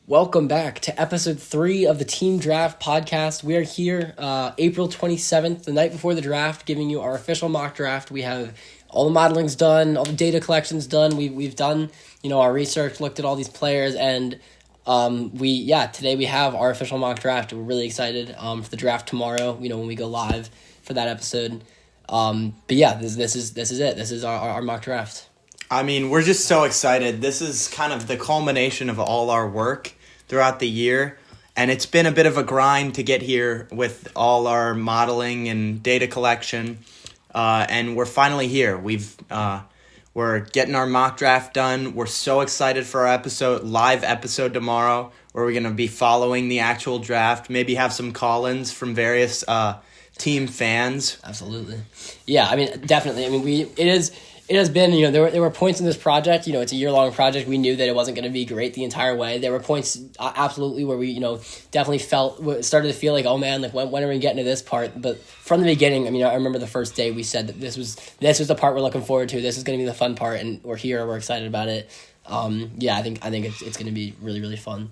Welcome back to episode 3 of the Team Draft podcast. We are here April 27th, the night before the draft, giving you our official mock draft. We have all the modeling's done, all the data collection's done. We've done, our research, looked at all these players, and today we have our official mock draft. We're really excited for the draft tomorrow, when we go live for that episode. This is it. This is our mock draft. I mean, we're just so excited. This is kind of the culmination of all our work throughout the year, and it's been a bit of a grind to get here with all our modeling and data collection, and we're finally here. We're getting our mock draft done. We're so excited for our live episode tomorrow, where we're going to be following the actual draft, maybe have some call-ins from various team fans. Absolutely. Yeah, I mean, definitely. I mean, it has been, there were points in this project, it's a year-long project. We knew that it wasn't going to be great the entire way. There were points, absolutely, where we, definitely started to feel like, oh man, like when are we getting to this part? But from the beginning, I remember the first day we said that this was the part we're looking forward to. This is going to be the fun part, and we're here, we're excited about it. I think it's going to be really, really fun.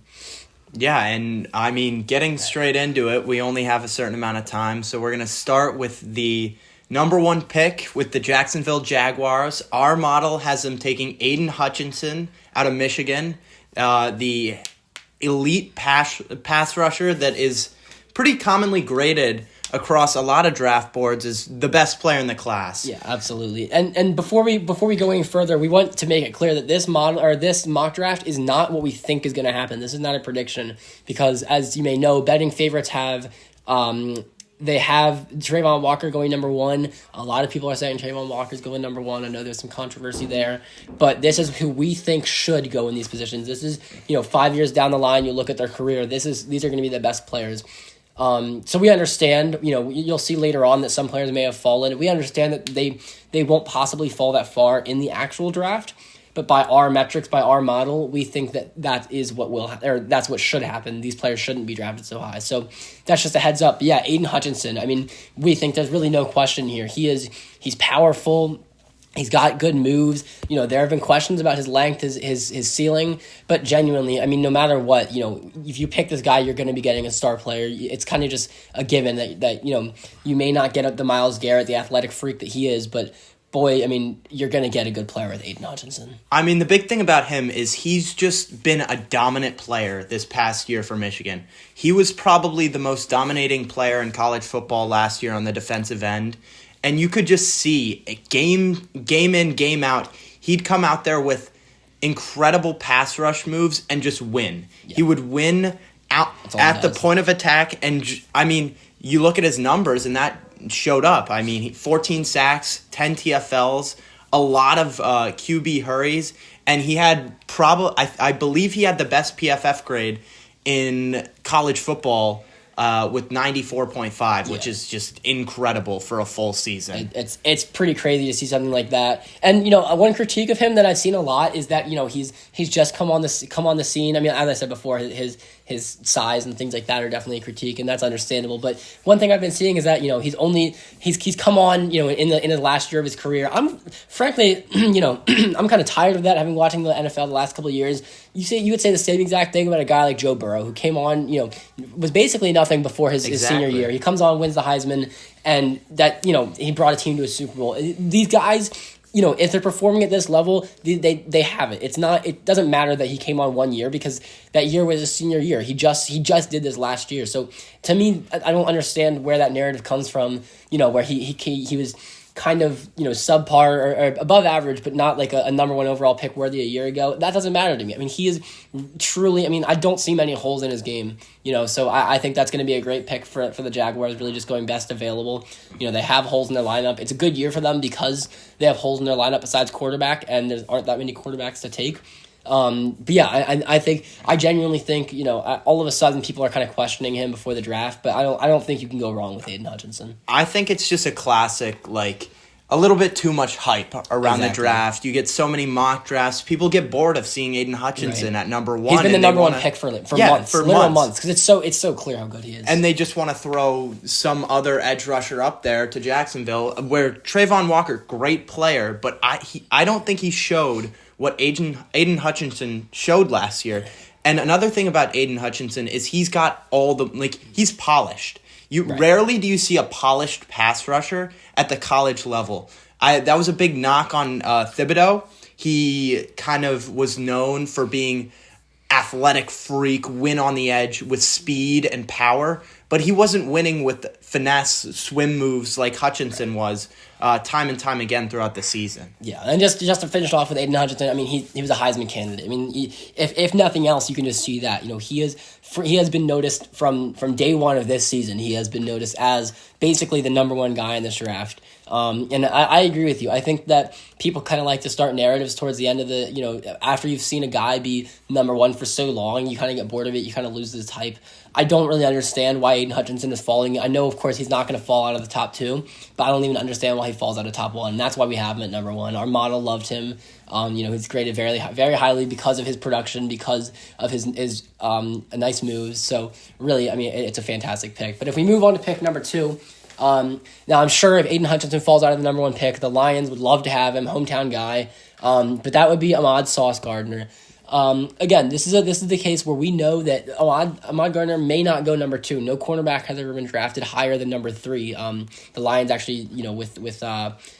Yeah, and I mean, getting straight into it, we only have a certain amount of time, so we're going to start with the number 1 pick with the Jacksonville Jaguars. Our model has them taking Aidan Hutchinson out of Michigan, the elite pass rusher that is pretty commonly graded across a lot of draft boards as the best player in the class. Yeah, absolutely. And before we go any further, we want to make it clear that this mock draft is not what we think is going to happen. This is not a prediction because, as you may know, betting favorites have they have Travon Walker going number 1. A lot of people are saying Travon Walker's going number 1. I know there's some controversy there, but this is who we think should go in these positions. This is, 5 years down the line, you look at their career, these are going to be the best players. So we understand, you'll see later on that some players may have fallen. We understand that they won't possibly fall that far in the actual draft. But by our metrics, by our model, we think that is what that's what should happen. These players shouldn't be drafted so high. So that's just a heads up. But yeah, Aidan Hutchinson. I mean, we think there's really no question here. He's powerful. He's got good moves. There have been questions about his length, his ceiling, but genuinely, I mean, no matter what, if you pick this guy, you're going to be getting a star player. It's kind of just a given that you may not get the Myles Garrett, the athletic freak that he is, but boy, I mean, you're going to get a good player with Aidan Hutchinson. I mean, the big thing about him is he's just been a dominant player this past year for Michigan. He was probably the most dominating player in college football last year on the defensive end. And you could just see game in, game out, he'd come out there with incredible pass rush moves and just win. Yeah. He would win out at the point of attack. And, I mean, you look at his numbers and that showed up. I mean, 14 sacks, 10 TFLs, a lot of QB hurries, and he had I believe he had the best PFF grade in college football with 94.5, which is just incredible for a full season. It's pretty crazy to see something like that. And one critique of him that I've seen a lot is that he's just come on the scene. I mean, as I said before, his size and things like that are definitely a critique, and that's understandable. But one thing I've been seeing is that he's come on in the last year of his career. I'm frankly I'm kind of tired of that. Having watching the NFL the last couple of years, you would say the same exact thing about a guy like Joe Burrow, who came on was basically nothing before his senior year. He comes on, wins the Heisman, and that he brought a team to a Super Bowl. These guys, if they're performing at this level, they have it. It doesn't matter that he came on 1 year because that year was his senior year. He just did this last year. So to me, I don't understand where that narrative comes from. Where he was kind of subpar or above average, but not like a number 1 overall pick worthy a year ago. That doesn't matter to me. I mean, he is truly. I mean, I don't see many holes in his game. So I think that's going to be a great pick for the Jaguars. Really, just going best available. They have holes in their lineup. It's a good year for them because they have holes in their lineup besides quarterback, and there aren't that many quarterbacks to take. But yeah, I genuinely think, all of a sudden people are kind of questioning him before the draft, but I don't think you can go wrong with Aidan Hutchinson. I think it's just a classic, a little bit too much hype around the draft. You get so many mock drafts. People get bored of seeing Aidan Hutchinson at number 1. He's been the number 1 pick for months. Literal months. Because it's so clear how good he is. And they just want to throw some other edge rusher up there to Jacksonville, where Travon Walker, great player, but I don't think he showed what Aidan Hutchinson showed last year. And another thing about Aidan Hutchinson is he's got he's polished. Rarely do you see a polished pass rusher at the college level. That was a big knock on Thibodeaux. He kind of was known for being athletic freak, win on the edge with speed and power, but he wasn't winning with finesse swim moves like Hutchinson was time and time again throughout the season. Yeah, and just to finish off with Aidan Hutchinson, I mean, he was a Heisman candidate. I mean, if nothing else, you can just see that. He has been noticed from day one of this season. He has been noticed as basically the number one guy in this draft. And I agree with you. I think that people kind of like to start narratives towards the end of after you've seen a guy be number one for so long, you kind of get bored of it. You kind of lose this hype. I don't really understand why Aidan Hutchinson is falling. I know, of course, he's not going to fall out of the top 2, but I don't even understand why he falls out of top 1. That's why we have him at number 1. Our model loved him. He's graded very, very highly because of his production, because of his nice moves. So really, I mean, it's a fantastic pick. But if we move on to pick number 2, now I'm sure if Aidan Hutchinson falls out of the number 1 pick, the Lions would love to have him, hometown guy. But that would be Ahmad Gardner. Again, this is the case where we know that Ahmad Gardner may not go number 2. No cornerback has ever been drafted higher than number 3. The Lions actually, with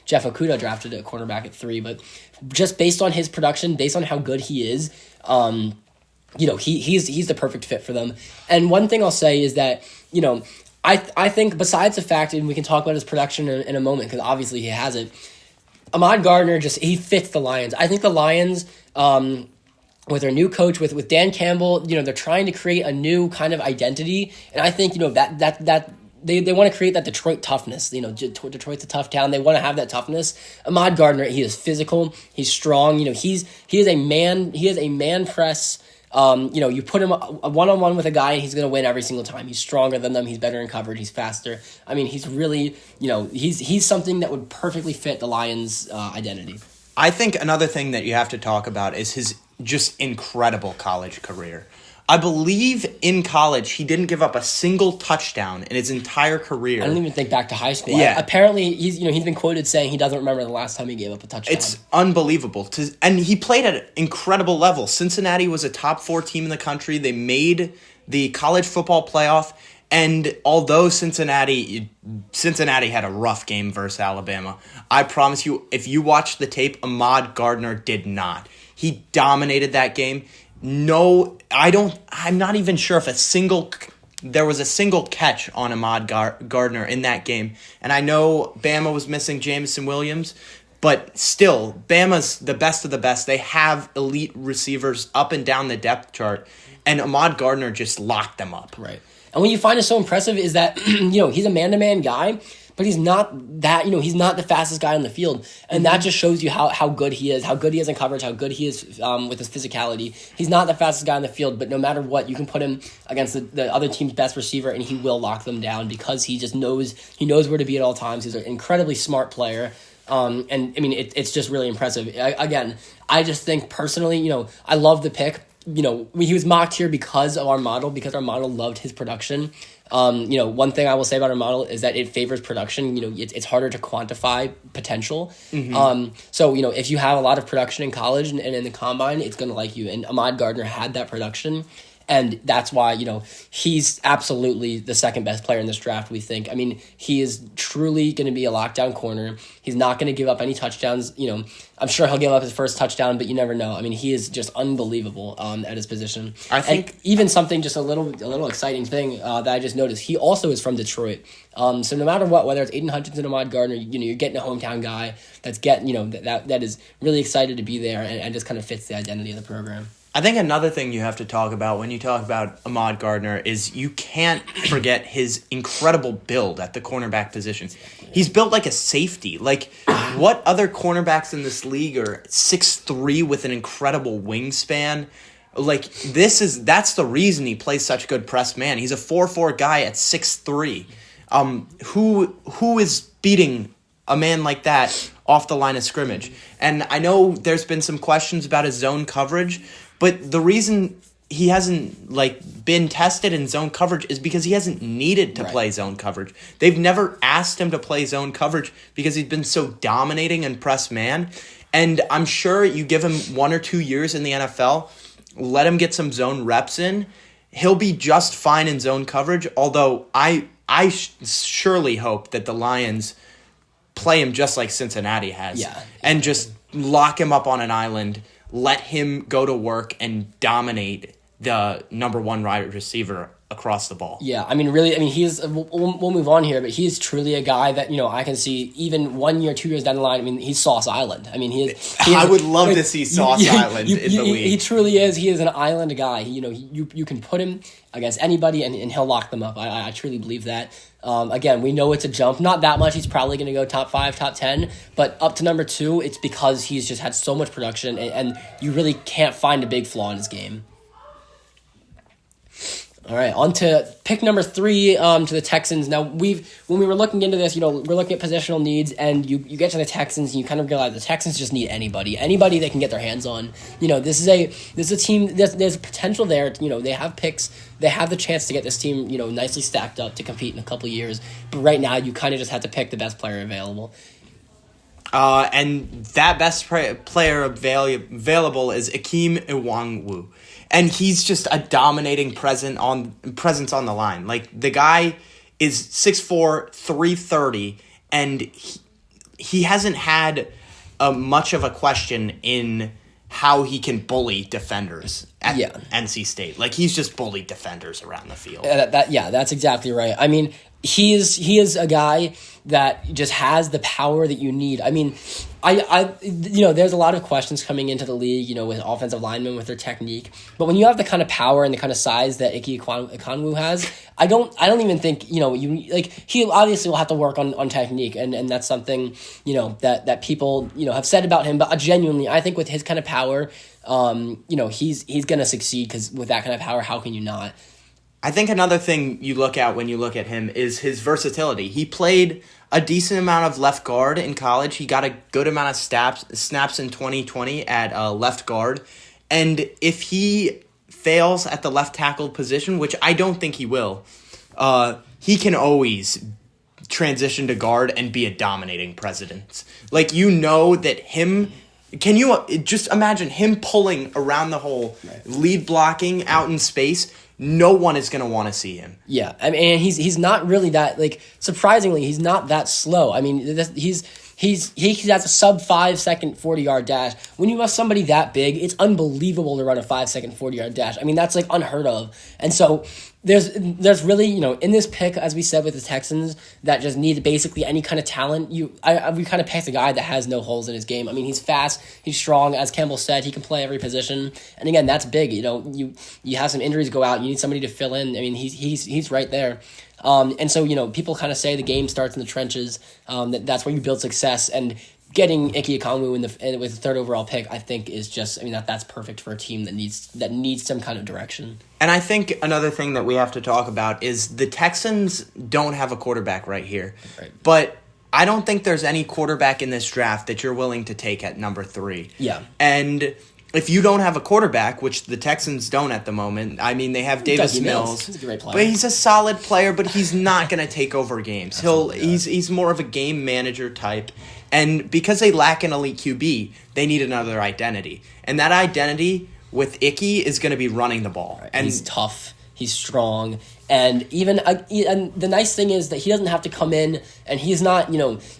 Jeff Okudah drafted a cornerback at 3, but just based on his production, based on how good he is, he's the perfect fit for them. And one thing I'll say is that, I think besides the fact, and we can talk about his production in a moment, because obviously he has it, Ahmad Gardner he fits the Lions. I think the Lions, with their new coach, with Dan Campbell, they're trying to create a new kind of identity, and I think that they want to create that Detroit toughness. Detroit's a tough town. They want to have that toughness. Ahmad Gardner, he is physical. He's strong. He is a man. He is a man press. You put him a one-on-one with a guy, and he's going to win every single time. He's stronger than them. He's better in coverage. He's faster. I mean, he's really, he's something that would perfectly fit the Lions' identity. I think another thing that you have to talk about is his just incredible college career. I believe in college he didn't give up a single touchdown in his entire career. I don't even think back to high school. Yeah. Apparently he's been quoted saying he doesn't remember the last time he gave up a touchdown. It's unbelievable. And he played at an incredible level. Cincinnati was a top 4 team in the country. They made the college football playoff. And although Cincinnati had a rough game versus Alabama, I promise you, if you watch the tape, Ahmad Gardner did not. He dominated that game. No, I'm not even sure if there was a single catch on Ahmad Gardner in that game. And I know Bama was missing Jameson Williams, but still, Bama's the best of the best. They have elite receivers up and down the depth chart, and Ahmad Gardner just locked them up. Right. And what you find is so impressive is that, he's a man-to-man guy, but he's not he's not the fastest guy on the field. And that just shows you how good he is in coverage, how good he is with his physicality. He's not the fastest guy on the field, but no matter what, you can put him against the other team's best receiver, and he will lock them down because he just knows where to be at all times. He's an incredibly smart player. And I mean, it's just really impressive. I just think personally, I love the pick. He was mocked here because our model loved his production. One thing I will say about our model is that it favors production. It's harder to quantify potential. Mm-hmm. So if you have a lot of production in college and in the combine, it's going to like you. And Ahmad Gardner had that production. And that's why, he's absolutely the second best player in this draft, we think. I mean, he is truly going to be a lockdown corner. He's not going to give up any touchdowns. I'm sure he'll give up his first touchdown, but you never know. I mean, he is just unbelievable at his position. I think even something, just a little exciting thing that I just noticed, he also is from Detroit. So no matter what, whether it's Aidan Hutchinson or Ahmad Gardner, you're getting a hometown guy that's that is really excited to be there and just kind of fits the identity of the program. I think another thing you have to talk about when you talk about Ahmad Gardner is you can't forget his incredible build at the cornerback position. He's built like a safety. Like, what other cornerbacks in this league are 6'3" with an incredible wingspan? Like, that's the reason he plays such good press man. He's a 4'4" guy at 6'3". Who is beating a man like that off the line of scrimmage? And I know there's been some questions about his zone coverage, but the reason he hasn't been tested in zone coverage is because he hasn't needed to play zone coverage. They've never asked him to play zone coverage because he's been so dominating in press man. And I'm sure you give him 1 or 2 years in the NFL, let him get some zone reps in. He'll be just fine in zone coverage, although I surely hope that the Lions play him just like Cincinnati has. Yeah. And just lock him up on an island, let him go to work and dominate the number one wide receiver across the ball. Yeah, I mean, really, he's, we'll move on here, but he's truly a guy that, I can see even 1 year, 2 years down the line, he's Sauce Island. I would love to see Sauce Island in the league. He truly is. He is an island guy. You can put him against anybody and he'll lock them up. I truly believe that. Again, we know it's a jump. Not that much. He's probably going to go top 5, top 10, but up to number 2, it's because he's just had so much production and you really can't find a big flaw in his game. All right, on to pick number 3 to the Texans. Now, when we were looking into this, we're looking at positional needs, and you get to the Texans, and you kind of realize the Texans just need anybody they can get their hands on. This is a team. There's potential there. They have picks. They have the chance to get this team, nicely stacked up to compete in a couple of years. But right now, you kind of just have to pick the best player available. And that best player available is Ikem Ekwonu. And he's just a dominating presence on the line. Like, the guy is 6'4", 330, and he hasn't had much of a question in how he can bully defenders at NC State. Like, he's just bullied defenders around the field. That's exactly right. He is a guy that just has the power that you need. There's a lot of questions coming into the league, with offensive linemen with their technique. But when you have the kind of power and the kind of size that Ikem Ekwonu has, I don't even think, he obviously will have to work on technique, and that's something, that people, have said about him. But genuinely, I think with his kind of power, he's going to succeed, because with that kind of power, how can you not? I think another thing you look at when you look at him is his versatility. He played a decent amount of left guard in college. He got a good amount of snaps in 2020 at left guard. And if he fails at the left tackle position, which I don't think he will, he can always transition to guard and be a dominating presence. Like, that him... Can you just imagine him pulling around the hole, lead blocking out in space? No one is going to want to see him. Yeah, and he's not really that, surprisingly, he's not that slow. He has a sub 5 second 40-yard dash. When you have somebody that big, it's unbelievable to run a 5 second 40-yard dash. That's unheard of. And so there's really, in this pick, as we said with the Texans, that just need basically any kind of talent. We kind of picked a guy that has no holes in his game. He's fast, he's strong. As Campbell said, he can play every position. And again, that's big. You have some injuries go out, you need somebody to fill in. He's right there. And so, people kind of say the game starts in the trenches. That's where you build success. And getting Ikem Ekwonu with the 3rd overall pick, I think, is just, that's perfect for a team that needs some kind of direction. And I think another thing that we have to talk about is the Texans don't have a quarterback right here. Right. But I don't think there's any quarterback in this draft that you're willing to take at number 3. Yeah. And if you don't have a quarterback, which the Texans don't at the moment, they have Davis Mills. He's a great player. But he's a solid player, but he's not going to take over games. He's more of a game manager type. And because they lack an elite QB, they need another identity. And that identity with Icky is going to be running the ball. Right. And he's tough. He's strong. And and the nice thing is that he doesn't have to come in, and he's not,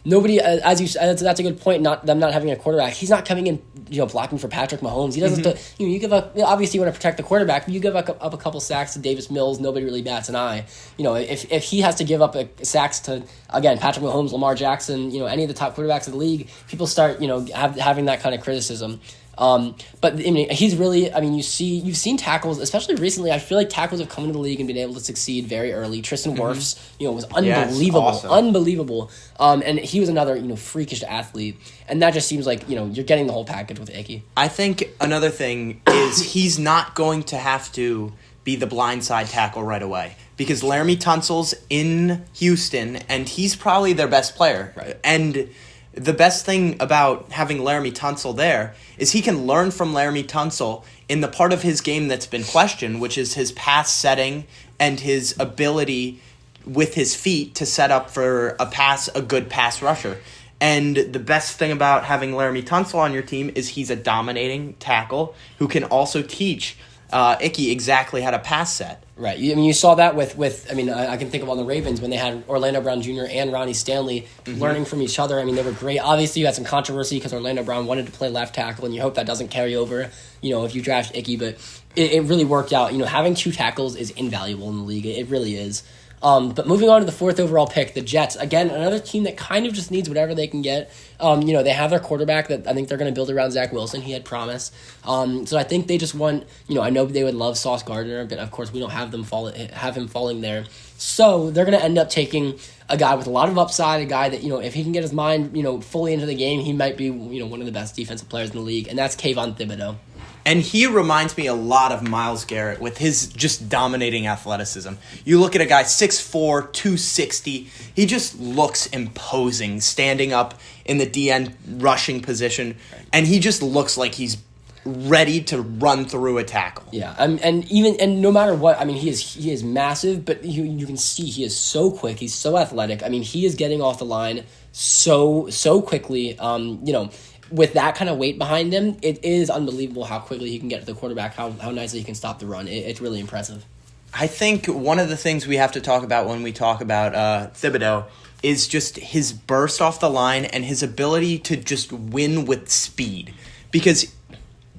nobody, as you said, that's a good point, them not having a quarterback. He's not coming in, blocking for Patrick Mahomes. He doesn't, you give up, obviously you want to protect the quarterback, but you give up a couple sacks to Davis Mills, nobody really bats an eye. If he has to give up sacks to, again, Patrick Mahomes, Lamar Jackson, any of the top quarterbacks in the league, people start, having that kind of criticism. But he's really, you've seen tackles, especially recently. I feel like tackles have come into the league and been able to succeed very early. Tristan Wirfs, was unbelievable, awesome. Unbelievable. And he was another, freakish athlete. And that just seems like, you're getting the whole package with Icky. I think another thing is he's not going to have to be the blindside tackle right away, because Laramie Tunsil's in Houston and he's probably their best player. Right. And the best thing about having Laramie Tunsil there is he can learn from Laramie Tunsil in the part of his game that's been questioned, which is his pass setting and his ability with his feet to set up for a good pass rusher. And the best thing about having Laramie Tunsil on your team is he's a dominating tackle who can also teach Icky exactly how to pass set. Right. I mean, you saw that with I can think of on the Ravens when they had Orlando Brown Jr. and Ronnie Stanley learning from each other. I mean, they were great. Obviously, you had some controversy because Orlando Brown wanted to play left tackle, and you hope that doesn't carry over, if you draft Icky. But it really worked out. Having two tackles is invaluable in the league. It really is. But moving on to the 4th overall pick, the Jets. Again, another team that kind of just needs whatever they can get. They have their quarterback that I think they're going to build around Zach Wilson. He had promise. So I think they just want, I know they would love Sauce Gardner, but of course we don't have him falling there. So they're going to end up taking a guy with a lot of upside, a guy that, if he can get his mind, fully into the game, he might be, one of the best defensive players in the league, and that's Kayvon Thibodeaux. And he reminds me a lot of Myles Garrett with his just dominating athleticism. You look at a guy 6'4", 260. He just looks imposing standing up in the DN rushing position. And he just looks like he's ready to run through a tackle. Yeah, and no matter what, he is massive, but you can see he is so quick. He's so athletic. He is getting off the line so quickly. With that kind of weight behind him, it is unbelievable how quickly he can get to the quarterback, how nicely he can stop the run. It's really impressive. I think one of the things we have to talk about when we talk about Thibodeaux is just his burst off the line and his ability to just win with speed. Because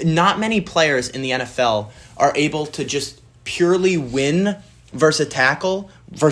not many players in the NFL are able to just purely win versus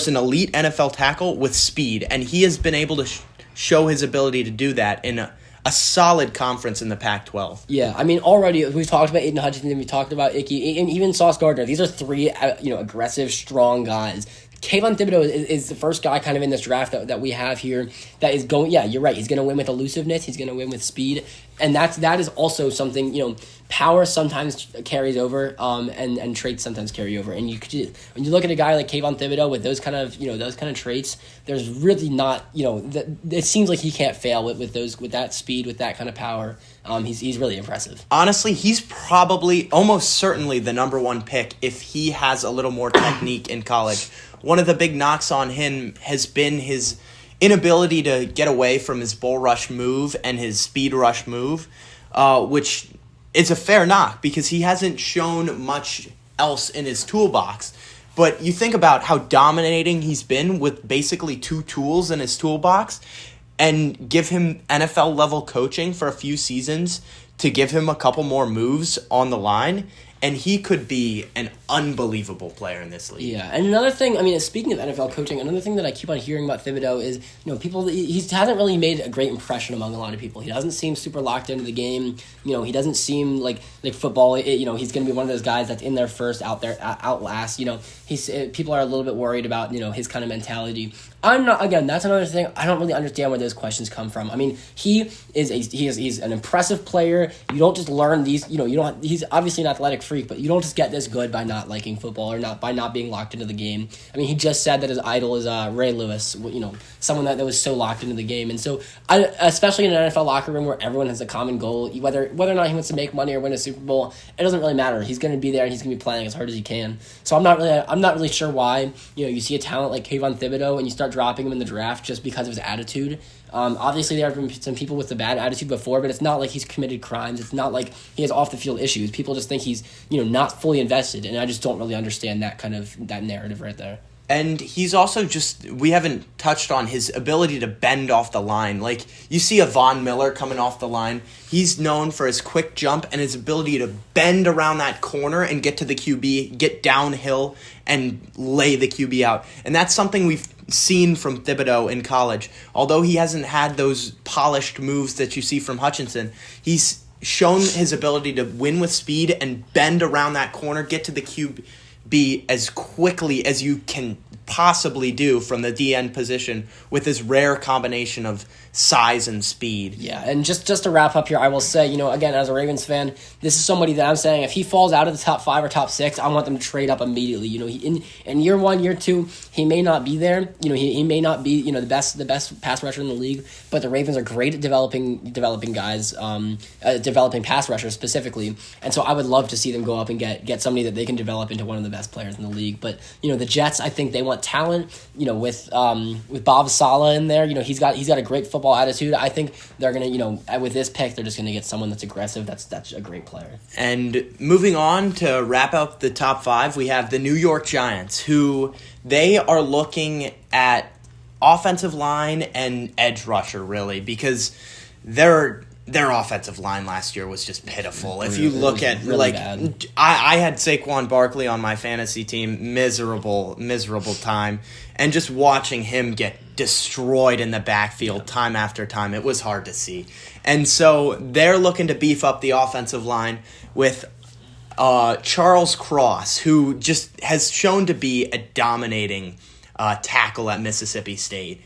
an elite NFL tackle with speed. And he has been able to show his ability to do that in a solid conference in the Pac-12. Yeah, already we've talked about Aidan Hutchinson, we talked about Icky, and even Sauce Gardner. These are three, aggressive, strong guys. Kayvon Thibodeaux is the first guy kind of in this draft that we have here that is going, yeah, you're right, he's going to win with elusiveness, he's going to win with speed, and that is also something, power sometimes carries over, and traits sometimes carry over, and when you look at a guy like Kayvon Thibodeaux with those kind of traits, there's really not, it seems like he can't fail with that speed, with that kind of power. He's really impressive. Honestly, he's probably almost certainly the number one pick if he has a little more technique in college. One of the big knocks on him has been his inability to get away from his bull rush move and his speed rush move, which is a fair knock because he hasn't shown much else in his toolbox. But you think about how dominating he's been with basically two tools in his toolbox, and give him NFL-level coaching for a few seasons to give him a couple more moves on the line, and he could be an unbelievable player in this league. Yeah, and another thing, speaking of NFL coaching, another thing that I keep on hearing about Thibodeaux is, he hasn't really made a great impression among a lot of people. He doesn't seem super locked into the game. He doesn't seem like football. He's going to be one of those guys that's in there first, out last. People are a little bit worried about, his kind of mentality. I'm not. Again, that's another thing. I don't really understand where those questions come from. He's an impressive player. You don't just learn these. He's obviously an athletic freak, but you don't just get this good by not liking football or by not being locked into the game. He just said that his idol is Ray Lewis. Someone that was so locked into the game, and so especially in an NFL locker room where everyone has a common goal, whether or not he wants to make money or win a Super Bowl, it doesn't really matter. He's going to be there and he's going to be playing as hard as he can. So I'm not really sure why you see a talent like Kayvon Thibodeaux and you start dropping him in the draft just because of his attitude. Obviously, there have been some people with a bad attitude before, but it's not like he's committed crimes. It's not like he has off-the-field issues. People just think he's, not fully invested, and I just don't really understand that narrative right there. And he's also we haven't touched on his ability to bend off the line. Like, you see a Von Miller coming off the line. He's known for his quick jump and his ability to bend around that corner and get to the QB, get downhill, and lay the QB out. And that's something we've seen from Thibodeaux in college. Although he hasn't had those polished moves that you see from Hutchinson, he's shown his ability to win with speed and bend around that corner, get to the QB as quickly as you can possibly do from the DN position with his rare combination of size and speed. Yeah, and just to wrap up here, I will say, again, as a Ravens fan, this is somebody that I'm saying if he falls out of the top 5 or top 6, I want them to trade up immediately. In year 1, year 2, he may not be there. He may not be the best pass rusher in the league, but the Ravens are great at developing guys, developing pass rushers specifically. And so I would love to see them go up and get somebody that they can develop into one of the best players in the league. But the Jets, I think they want want talent, with Bob Saleh in there, he's got a great football attitude. I think they're gonna, with this pick, they're just gonna get someone that's aggressive. That's a great player. And moving on to wrap up the top 5, we have the New York Giants, who they are looking at offensive line and edge rusher, really, because their offensive line last year was just pitiful. If you look at, really I had Saquon Barkley on my fantasy team, miserable time, and just watching him get destroyed in the backfield time after time, it was hard to see. And so they're looking to beef up the offensive line with Charles Cross, who just has shown to be a dominating tackle at Mississippi State.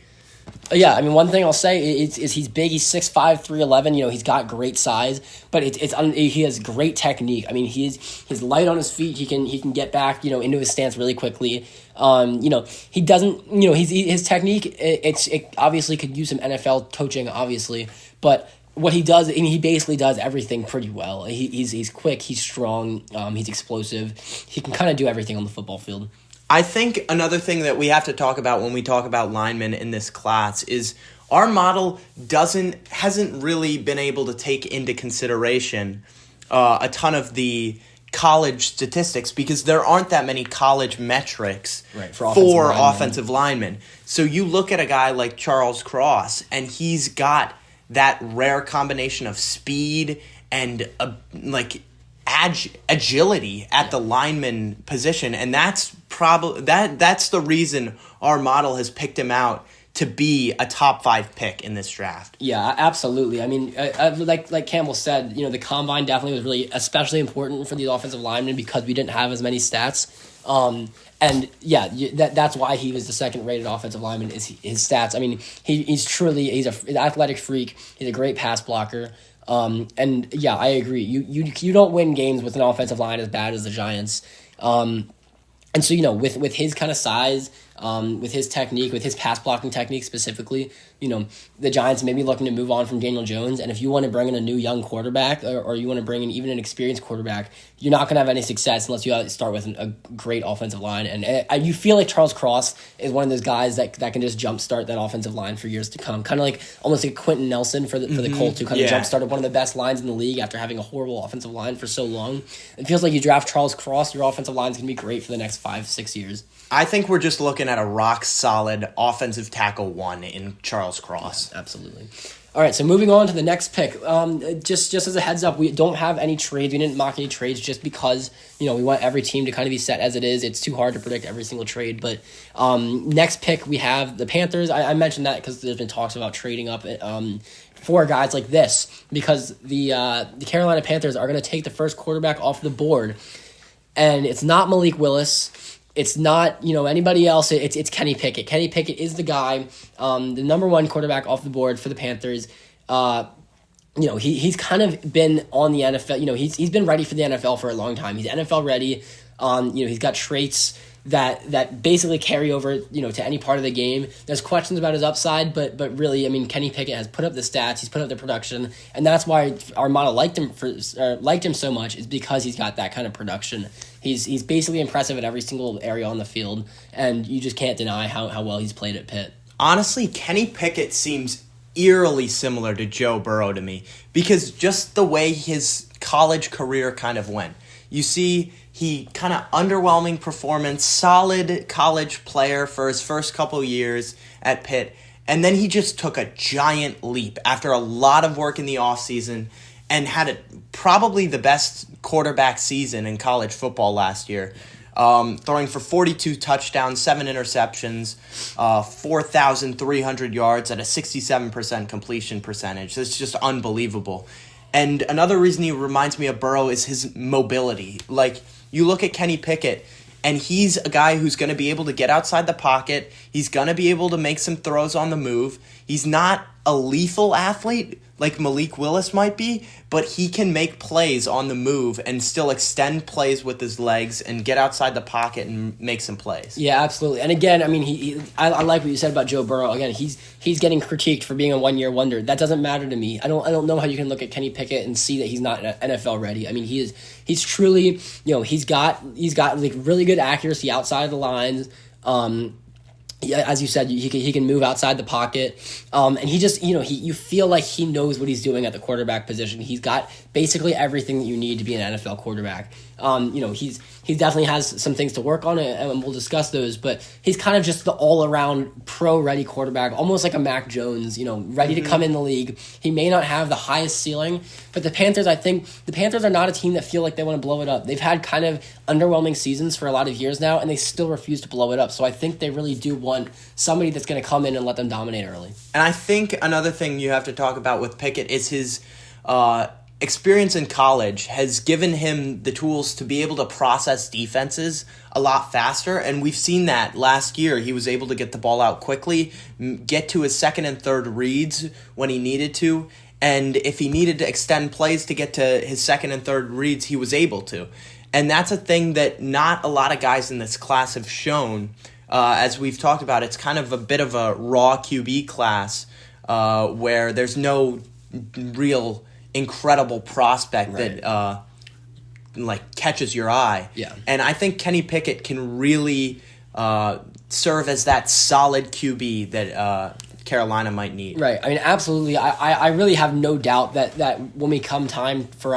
Yeah, I mean, one thing I'll say is he's big. He's 6'5", 311. He's got great size, but he has great technique. I mean, he's light on his feet. He can get back, into his stance really quickly. He doesn't, his technique. It obviously could use some NFL coaching, obviously, but what he does, he basically does everything pretty well. He's quick. He's strong. He's explosive. He can kind of do everything on the football field. I think another thing that we have to talk about when we talk about linemen in this class is our model hasn't really been able to take into consideration a ton of the college statistics because there aren't that many college metrics for offensive linemen. So you look at a guy like Charles Cross, and he's got that rare combination of speed and agility at the lineman position, and that's that's the reason our model has picked him out to be a top 5 pick in this draft. Yeah, absolutely. I mean, like Campbell said, the combine definitely was really especially important for the offensive linemen because we didn't have as many stats. And yeah, that's why he was the second-rated offensive lineman is his stats. I mean, he's an athletic freak. He's a great pass blocker. And yeah, I agree. You don't win games with an offensive line as bad as the Giants. And so, with his kind of size, with his technique, with his pass blocking technique specifically, the Giants may be looking to move on from Daniel Jones. And if you want to bring in a new young quarterback or you want to bring in even an experienced quarterback, you're not going to have any success unless you start with a great offensive line. And you feel like Charles Cross is one of those guys that can just jumpstart that offensive line for years to come. Kind of like almost like Quentin Nelson for the Colts, who kind of jumpstarted one of the best lines in the league after having a horrible offensive line for so long. It feels like you draft Charles Cross, your offensive line is going to be great for the next 5-6 years. I think we're just looking at a rock-solid offensive tackle 1 in Charles Cross. Yeah, absolutely. All right, so moving on to the next pick. Just as a heads up, we don't have any trades. We didn't mock any trades just because, we want every team to kind of be set as it is. It's too hard to predict every single trade. But next pick, we have the Panthers. I mentioned that because there's been talks about trading up for guys like this because the Carolina Panthers are going to take the first quarterback off the board. And it's not Malik Willis. It's not, anybody else. It's Kenny Pickett. Kenny Pickett is the guy, the number 1 quarterback off the board for the Panthers. He's kind of been on the NFL. He's been ready for the NFL for a long time. He's NFL ready. He's got traits that basically carry over, to any part of the game. There's questions about his upside, but really, I mean, Kenny Pickett has put up the stats, he's put up the production, and that's why our model liked him so much is because he's got that kind of production. He's basically impressive at every single area on the field, and you just can't deny how well he's played at Pitt. Honestly, Kenny Pickett seems eerily similar to Joe Burrow to me because just the way his college career kind of went. You see, he kind of underwhelming performance, solid college player for his first couple years at Pitt, and then he just took a giant leap after a lot of work in the offseason and had probably the best quarterback season in college football last year, throwing for 42 touchdowns, 7 interceptions, 4,300 yards at a 67% completion percentage. It's just unbelievable. And another reason he reminds me of Burrow is his mobility. Like, you look at Kenny Pickett, and he's a guy who's going to be able to get outside the pocket. He's going to be able to make some throws on the move. He's not a lethal athlete like Malik Willis might be, but he can make plays on the move and still extend plays with his legs and get outside the pocket and make some plays. Yeah, absolutely. And again, I mean, I like what you said about Joe Burrow. Again, he's getting critiqued for being a one-year wonder. That doesn't matter to me. I don't know how you can look at Kenny Pickett and see that he's not NFL ready. I mean, he's truly, he's got like really good accuracy outside of the lines. as you said, he can move outside the pocket, and he just you feel like he knows what he's doing at the quarterback position. He's got basically everything that you need to be an NFL quarterback. He definitely has some things to work on, and we'll discuss those. But he's kind of just the all around pro ready quarterback, almost like a Mac Jones. Ready to come in the league. He may not have the highest ceiling, but I think the Panthers are not a team that feel like they want to blow it up. They've had kind of underwhelming seasons for a lot of years now, and they still refuse to blow it up. So I think they really do want somebody that's going to come in and let them dominate early. And I think another thing you have to talk about with Pickett is his experience in college has given him the tools to be able to process defenses a lot faster, and we've seen that last year. He was able to get the ball out quickly, get to his second and third reads when he needed to, and if he needed to extend plays to get to his second and third reads, he was able to. And that's a thing that not a lot of guys in this class have shown. As we've talked about, it's kind of a bit of a raw QB class where there's no real incredible prospect that catches your eye. Yeah. And I think Kenny Pickett can really serve as that solid QB that Carolina might need. Right. I mean, absolutely. I really have no doubt that when we come time for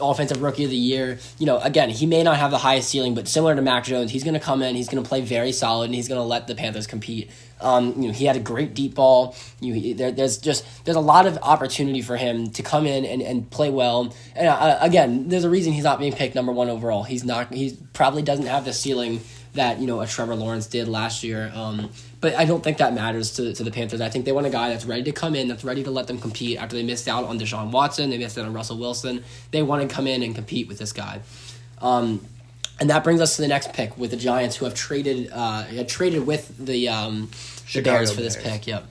offensive rookie of the year, again, he may not have the highest ceiling, but similar to Mac Jones, he's going to come in, he's going to play very solid, and he's going to let the Panthers compete. He had a great deep ball. There's a lot of opportunity for him to come in and play well. And again, there's a reason he's not being picked number 1 overall. He probably doesn't have the ceiling that a Trevor Lawrence did last year. But I don't think that matters to the Panthers. I think they want a guy that's ready to come in, that's ready to let them compete after they missed out on Deshaun Watson, they missed out on Russell Wilson. They want to come in and compete with this guy. And that brings us to the next pick with the Giants, who have traded with the Bears for this pick. Yep.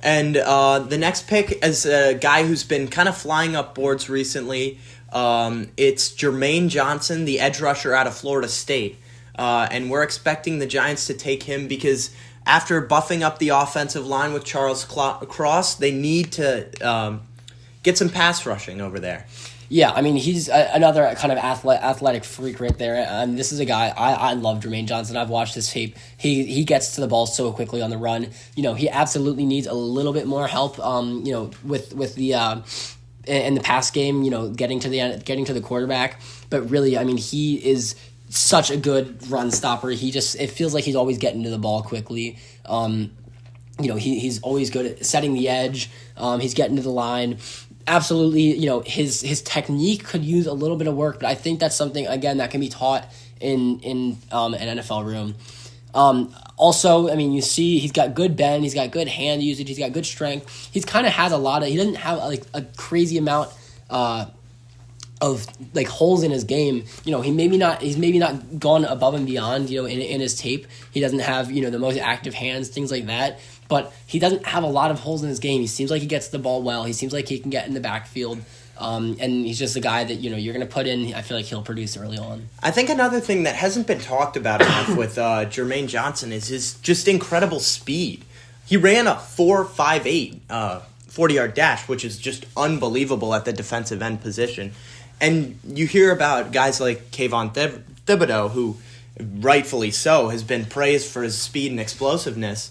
And the next pick is a guy who's been kind of flying up boards recently. It's Jermaine Johnson, the edge rusher out of Florida State. And we're expecting the Giants to take him because after buffing up the offensive line with Charles Cross, they need to get some pass rushing over there. Yeah, I mean, he's another kind of athletic freak right there. This is a guy, I love Jermaine Johnson. I've watched his tape. He gets to the ball so quickly on the run. He absolutely needs a little bit more help, with the in the pass game, getting to the quarterback. But really, I mean, he is such a good run stopper. It feels like he's always getting to the ball quickly. He's always good at setting the edge. He's getting to the line. Absolutely, his technique could use a little bit of work, but I think that's something, again, that can be taught in an NFL room. Also, I mean, you see he's got good bend, he's got good hand usage, he's got good strength. He kind of has he doesn't have a crazy amount of holes in his game. He's maybe not gone above and beyond, in his tape. He doesn't have, the most active hands, things like that. But he doesn't have a lot of holes in his game. He seems like he gets the ball well. He seems like he can get in the backfield. And he's just a guy that, you're going to put in. I feel like he'll produce early on. I think another thing that hasn't been talked about enough with Jermaine Johnson is his just incredible speed. He ran a 4.58 40-yard dash, which is just unbelievable at the defensive end position. And you hear about guys like Kayvon Thibodeaux, who rightfully so has been praised for his speed and explosiveness.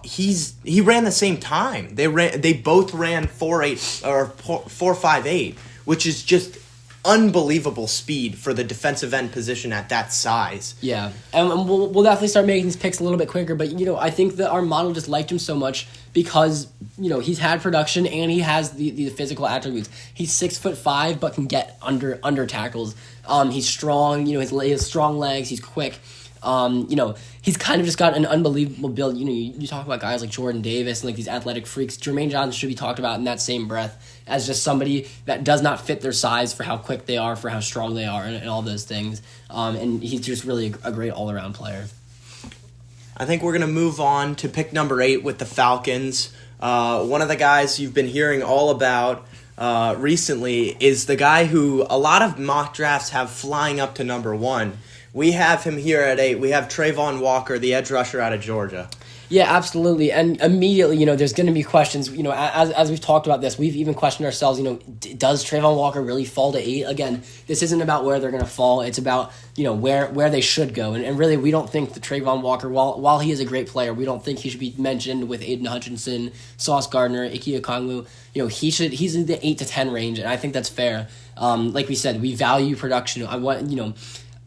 He ran the same time. They both ran 4.8 or 4.58, which is just unbelievable speed for the defensive end position at that size. Yeah, and we'll definitely start making these picks a little bit quicker. But I think that our model just liked him so much because he's had production and he has the physical attributes. He's 6'5", but can get under tackles. He's strong. He has strong legs. He's quick. He's kind of just got an unbelievable build. You talk about guys like Jordan Davis and these athletic freaks. Jermaine Johnson should be talked about in that same breath as just somebody that does not fit their size for how quick they are, for how strong they are, and all those things. And he's just really a great all-around player. I think we're going to move on to pick number 8 with the Falcons. One of the guys you've been hearing all about recently is the guy who a lot of mock drafts have flying up to number 1. We have him here at 8. We have Travon Walker, the edge rusher out of Georgia. Yeah, absolutely. And immediately, there's going to be questions, as we've talked about this, we've even questioned ourselves, does Travon Walker really fall to 8? Again, this isn't about where they're going to fall. It's about, where they should go. And really, we don't think that Travon Walker, while he is a great player, we don't think he should be mentioned with Aidan Hutchinson, Sauce Gardner, Ikem Ekwonu. He's in the 8 to 10 range, and I think that's fair. Like we said, we value production.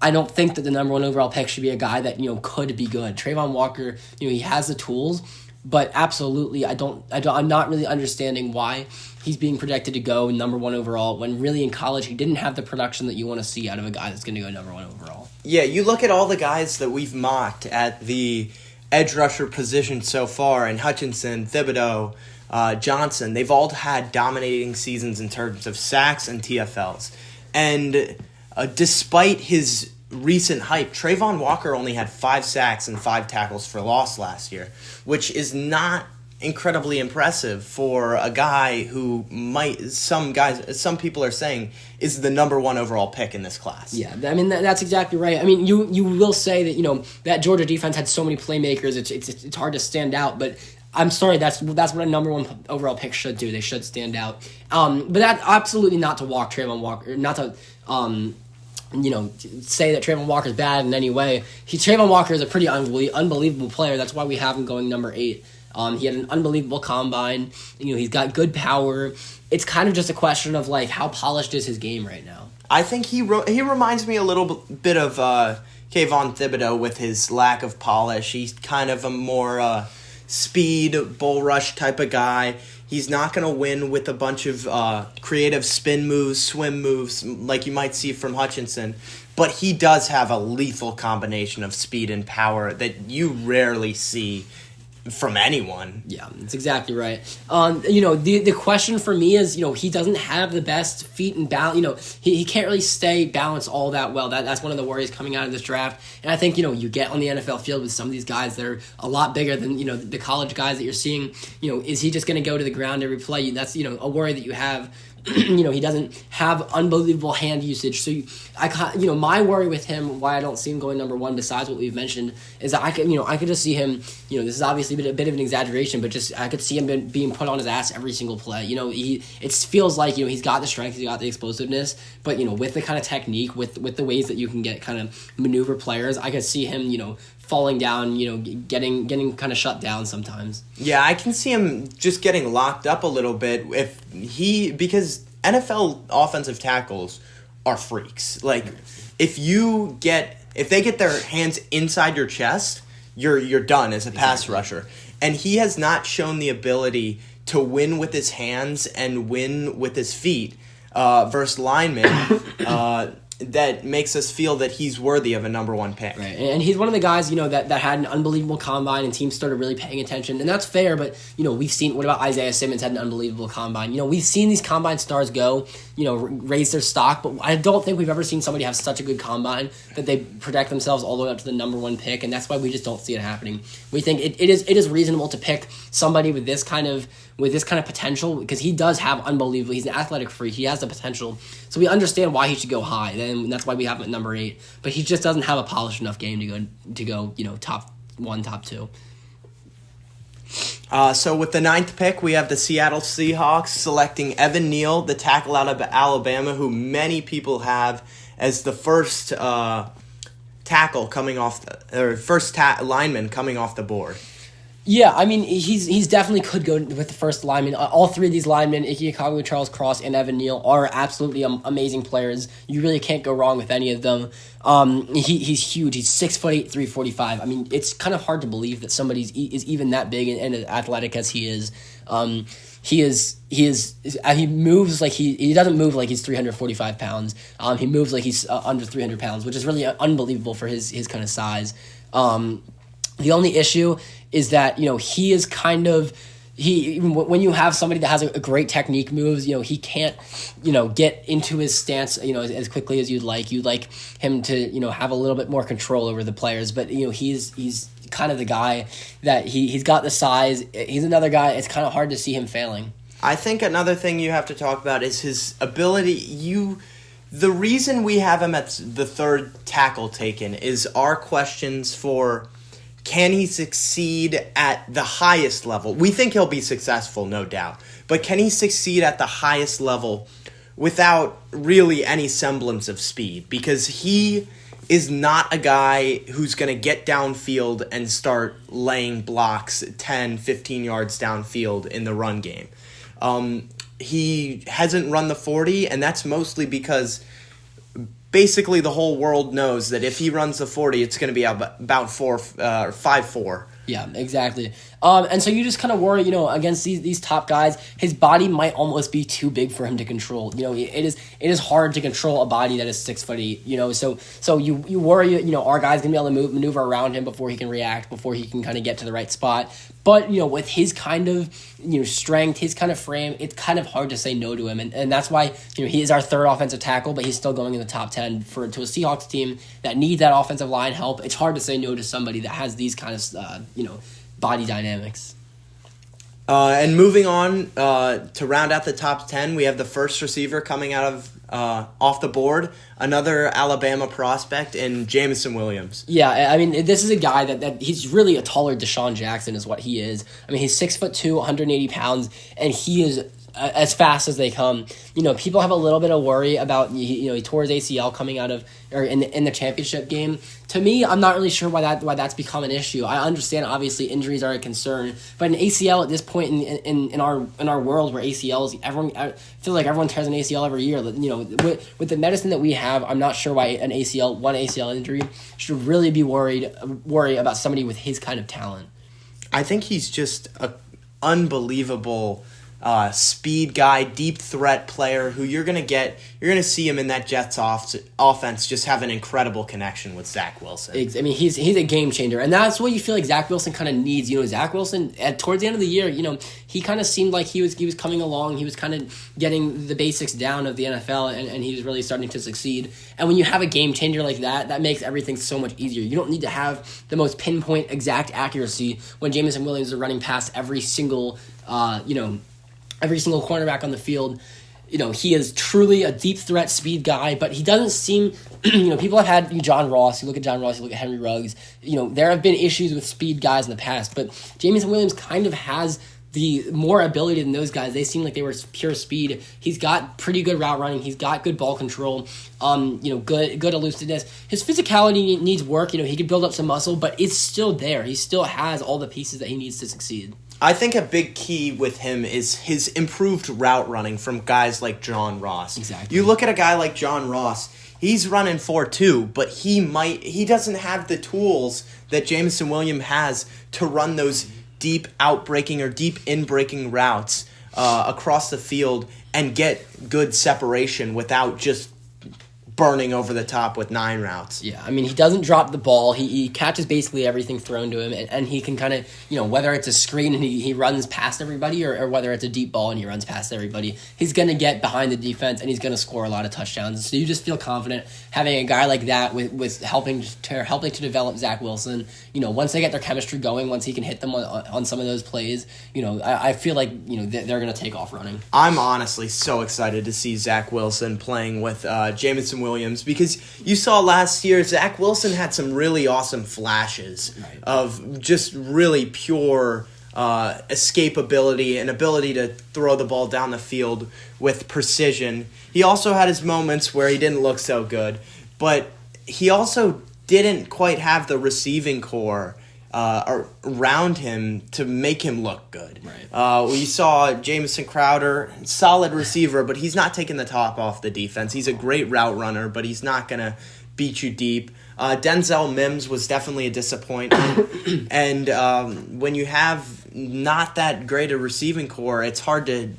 I don't think that the number 1 overall pick should be a guy that, could be good. Travon Walker, he has the tools, but absolutely, I'm not really understanding why he's being projected to go number 1 overall when really in college he didn't have the production that you want to see out of a guy that's going to go number 1 overall. Yeah, you look at all the guys that we've mocked at the edge rusher position so far, and Hutchinson, Thibodeaux, Johnson, they've all had dominating seasons in terms of sacks and TFLs. And despite his recent hype, Travon Walker only had 5 sacks and 5 tackles for loss last year, which is not incredibly impressive for a guy who some people are saying is the number 1 overall pick in this class. Yeah, I mean that's exactly right. I mean you will say that that Georgia defense had so many playmakers. It's hard to stand out, but I'm sorry, that's what a number 1 overall pick should do. They should stand out. But that absolutely not to walk Travon Walker, not to say that Travon Walker is bad in any way. Travon Walker is a pretty unbelievable player. That's why we have him going number 8. He had an unbelievable combine. He's got good power. It's kind of just a question of how polished is his game right now. I think he reminds me a little bit of Kayvon Thibodeaux with his lack of polish. He's kind of a more speed, bull rush type of guy. He's not going to win with a bunch of creative spin moves, swim moves, like you might see from Hutchinson. But he does have a lethal combination of speed and power that you rarely see from anyone. Yeah, that's exactly right. The question for me is, he doesn't have the best feet and balance. He can't really stay balanced all that well. That's one of the worries coming out of this draft. And I think, you get on the NFL field with some of these guys that are a lot bigger than, the college guys that you're seeing. Is he just going to go to the ground every play? That's, a worry that you have. He doesn't have unbelievable hand usage. So my worry with him, why I don't see him going number 1 besides what we've mentioned, is that I could just see him, this is obviously a bit of an exaggeration, but just I could see him being put on his ass every single play. It feels like, he's got the strength, he's got the explosiveness, but, with the kind of technique, with the ways that you can get kind of maneuver players, I could see him, falling down, getting kind of shut down sometimes. Yeah, I can see him just getting locked up a little bit because NFL offensive tackles are freaks. If they get their hands inside your chest, you're done as a pass rusher. And he has not shown the ability to win with his hands and win with his feet versus linemen. That makes us feel that he's worthy of a number 1 pick. Right, and he's one of the guys, that had an unbelievable combine and teams started really paying attention, and that's fair, but, we've seen, what about Isaiah Simmons had an unbelievable combine? We've seen these combine stars go, raise their stock, but I don't think we've ever seen somebody have such a good combine that they protect themselves all the way up to the number 1 pick, and that's why we just don't see it happening. We think it is reasonable to pick somebody with this kind of potential, because he does have unbelievable. He's an athletic freak. He has the potential, so we understand why he should go high, and that's why we have him at number 8. But he just doesn't have a polished enough game to go top 1, top 2. So with the 9th pick, we have the Seattle Seahawks selecting Evan Neal, the tackle out of Alabama, who many people have as the first tackle coming off, lineman coming off the board. Yeah, I mean, he's definitely could go with the first lineman. All 3 of these linemen, Ikem Ekwonu, Charles Cross, and Evan Neal, are absolutely amazing players. You really can't go wrong with any of them. He's huge. He's 6'8", 345. I mean, it's kind of hard to believe that somebody is even that big and as athletic as he is. He moves like he doesn't move like he's 345 pounds. He moves like he's under 300 pounds, which is really unbelievable for his kind of size. The only issue is that, he is kind of, when you have somebody that has a great technique moves, he can't, get into his stance, as quickly as you'd like. You'd like him to, have a little bit more control over the players, but, he's kind of the guy that he's got the size. He's another guy. It's kind of hard to see him failing. I think another thing you have to talk about is his ability. The reason we have him at the 3rd tackle taken is our questions for can he succeed at the highest level? We think he'll be successful, no doubt. But can he succeed at the highest level without really any semblance of speed? Because he is not a guy who's going to get downfield and start laying blocks 10, 15 yards downfield in the run game. He hasn't run the 40, and that's mostly because basically the whole world knows that if he runs the 40, it's going to be about 5'4". Yeah, exactly. And so you just kind of worry, against these top guys, his body might almost be too big for him to control. It is hard to control a body that is 6'8". So you worry, our guy's gonna be able to maneuver around him before he can react, before he can kind of get to the right spot. But with his kind of strength, his kind of frame, it's kind of hard to say no to him, and that's why he is our third offensive tackle, but he's still going in the top 10 to a Seahawks team that needs that offensive line help. It's hard to say no to somebody that has these kind of body dynamics. And moving on to round out the top 10, we have the first receiver coming out of off the board, another Alabama prospect in Jameson Williams. Yeah, I mean, this is a guy that he's really a taller Deshaun Jackson is what he is. I mean, he's 6'2", 180 pounds, and he is as fast as they come. People have a little bit of worry about he tore his ACL coming out of or in the championship game. To me, I'm not really sure why that's become an issue. I understand obviously injuries are a concern, but an ACL at this point in our world where ACLs, I feel like everyone tears an ACL every year. With the medicine that we have, I'm not sure why one ACL injury should really be worry about somebody with his kind of talent. I think he's just an unbelievable speed guy, deep threat player who you're going to see him in that Jets offense just have an incredible connection with Zach Wilson. I mean, he's a game changer, and that's what you feel like Zach Wilson kind of needs. Zach Wilson, towards the end of the year, he kind of seemed like he was coming along. He was kind of getting the basics down of the NFL, and he was really starting to succeed. And when you have a game changer like that makes everything so much easier. You don't need to have the most pinpoint exact accuracy when Jameson Williams is running past every single cornerback on the field. He is truly a deep threat speed guy, but he doesn't seem, people have had John Ross, you look at John Ross, you look at Henry Ruggs, there have been issues with speed guys in the past, but Jameson Williams kind of has the more ability than those guys. They seem like they were pure speed. He's got pretty good route running. He's got good ball control, good elusiveness. His physicality needs work. He could build up some muscle, but it's still there. He still has all the pieces that he needs to succeed. I think a big key with him is his improved route running from guys like John Ross. Exactly. You look at a guy like John Ross, he's running 4.2, but he doesn't have the tools that Jameson Williams has to run those deep out-breaking or deep in-breaking routes across the field and get good separation without just burning over the top with 9 routes. Yeah, I mean, he doesn't drop the ball. He catches basically everything thrown to him, and he can kind of, whether it's a screen and he runs past everybody or whether it's a deep ball and he runs past everybody, he's going to get behind the defense and he's going to score a lot of touchdowns. So you just feel confident having a guy like that with helping to develop Zach Wilson. Once they get their chemistry going, once he can hit them on some of those plays, I feel like, they're going to take off running. I'm honestly so excited to see Zach Wilson playing with Jameson Williams, because you saw last year Zach Wilson had some really awesome flashes of just really pure escapability and ability to throw the ball down the field with precision. He also had his moments where he didn't look so good, but he also didn't quite have the receiving core around him to make him look good. Right. We saw Jamison Crowder, solid receiver, but he's not taking the top off the defense. He's a great route runner, but he's not going to beat you deep. Denzel Mims was definitely a disappointment. And when you have not that great a receiving core, it's hard to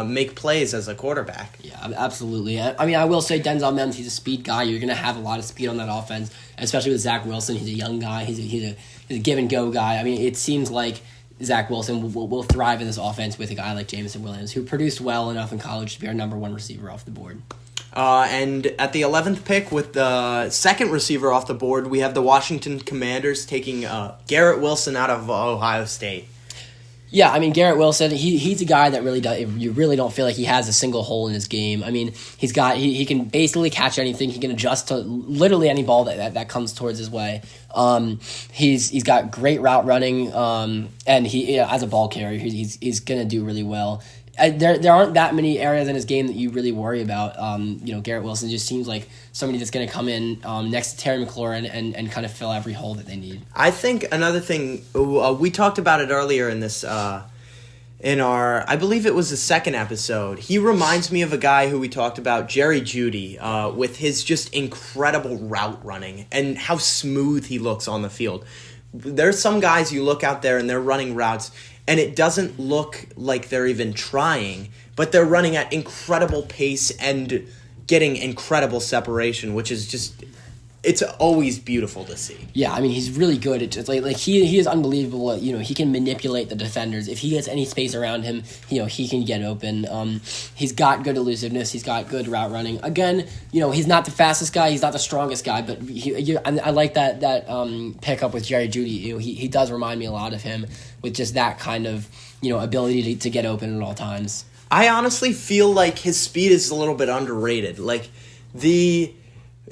make plays as a quarterback. Yeah, absolutely. I mean, I will say Denzel Mims, he's a speed guy. You're going to have a lot of speed on that offense, especially with Zach Wilson. He's a young guy. He's a give-and-go guy. I mean, it seems like Zach Wilson will thrive in this offense with a guy like Jameson Williams, who produced well enough in college to be our number one receiver off the board. And at the 11th pick, with the second receiver off the board, we have the Washington Commanders taking Garrett Wilson out of Ohio State. Yeah, I mean, Garrett Wilson, he's a guy that really does. You really don't feel like he has a single hole in his game. I mean, he can basically catch anything. He can adjust to literally any ball that comes towards his way. He's got great route running, and he as a ball carrier, he's gonna do really well. There aren't that many areas in his game that you really worry about. Garrett Wilson just seems like somebody that's going to come in next to Terry McLaurin and kind of fill every hole that they need. I think another thing, we talked about it earlier in this, I believe it was the second episode. He reminds me of a guy who we talked about, Jerry Jeudy, with his just incredible route running and how smooth he looks on the field. There's some guys you look out there and they're running routes and it doesn't look like they're even trying, but they're running at incredible pace and getting incredible separation, which is just, it's always beautiful to see. Yeah, I mean, he's really good. It's like he is unbelievable. He can manipulate the defenders. If he gets any space around him, he can get open. He's got good elusiveness. He's got good route running. Again, he's not the fastest guy. He's not the strongest guy, but I like that pickup with Jerry Jeudy. He does remind me a lot of him with just that kind of ability to get open at all times. I honestly feel like his speed is a little bit underrated. Like, the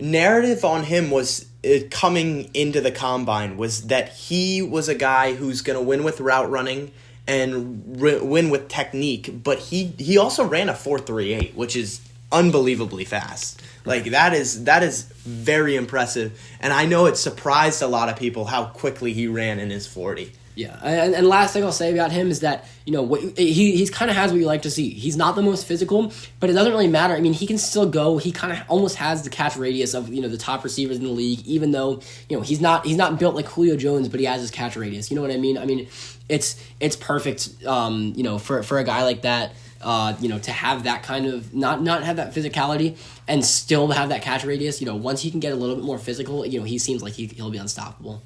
narrative on him was coming into the combine was that he was a guy who's going to win with route running and win with technique, but he also ran a 4.38, which is unbelievably fast. Like, that is very impressive, and I know it surprised a lot of people how quickly he ran in his 40. Yeah, and last thing I'll say about him is that, he's kind of has what you like to see. He's not the most physical, but it doesn't really matter. I mean, he can still go. He kind of almost has the catch radius of, the top receivers in the league, even though, he's not built like Julio Jones, but he has his catch radius. You know what I mean? I mean, it's perfect, for a guy like that, to have that kind of, not have that physicality and still have that catch radius. Once he can get a little bit more physical, he seems like he'll be unstoppable.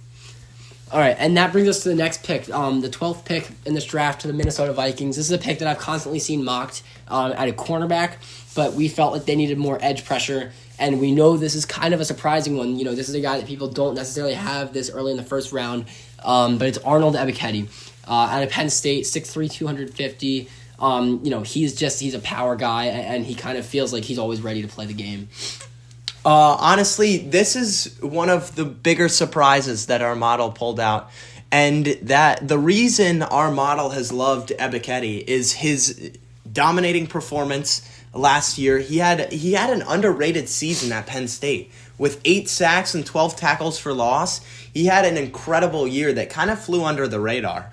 All right, and that brings us to the next pick, the 12th pick in this draft to the Minnesota Vikings. This is a pick that I've constantly seen mocked at a cornerback, but we felt like they needed more edge pressure, and we know this is kind of a surprising one. This is a guy that people don't necessarily have this early in the first round, but it's Arnold Ebiketie out of Penn State, 6'3", 250. He's a power guy, and he kind of feels like he's always ready to play the game. Honestly, this is one of the bigger surprises that our model pulled out. And that the reason our model has loved Ebiketie is his dominating performance last year. He had an underrated season at Penn State with 8 sacks and 12 tackles for loss. He had an incredible year that kind of flew under the radar.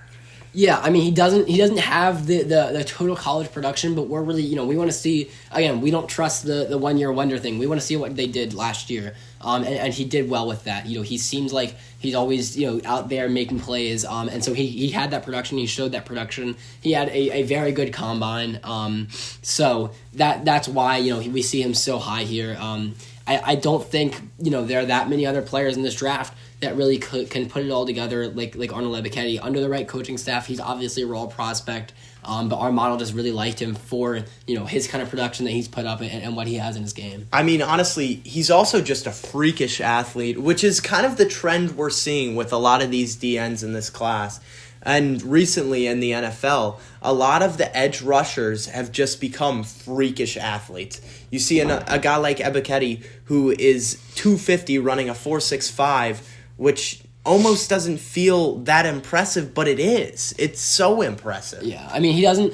Yeah, I mean, he doesn't have the total college production, but we're really, we want to see, again, we don't trust the 1 year wonder thing. We want to see what they did last year. And he did well with that. He seems like he's always, out there making plays. And so he had that production. He showed that production. He had a very good combine. So that's why, we see him so high here. I don't think, there are that many other players in this draft that really can put it all together like Arnold Ebiketie. Under the right coaching staff, he's obviously a raw prospect, but our model just really liked him for his kind of production that he's put up and what he has in his game. I mean, honestly, he's also just a freakish athlete, which is kind of the trend we're seeing with a lot of these DNs in this class. And recently in the NFL, a lot of the edge rushers have just become freakish athletes. You see a guy like Ebiketie who is 250 running a 4.65, which almost doesn't feel that impressive, but it is. It's so impressive. Yeah, I mean, he doesn't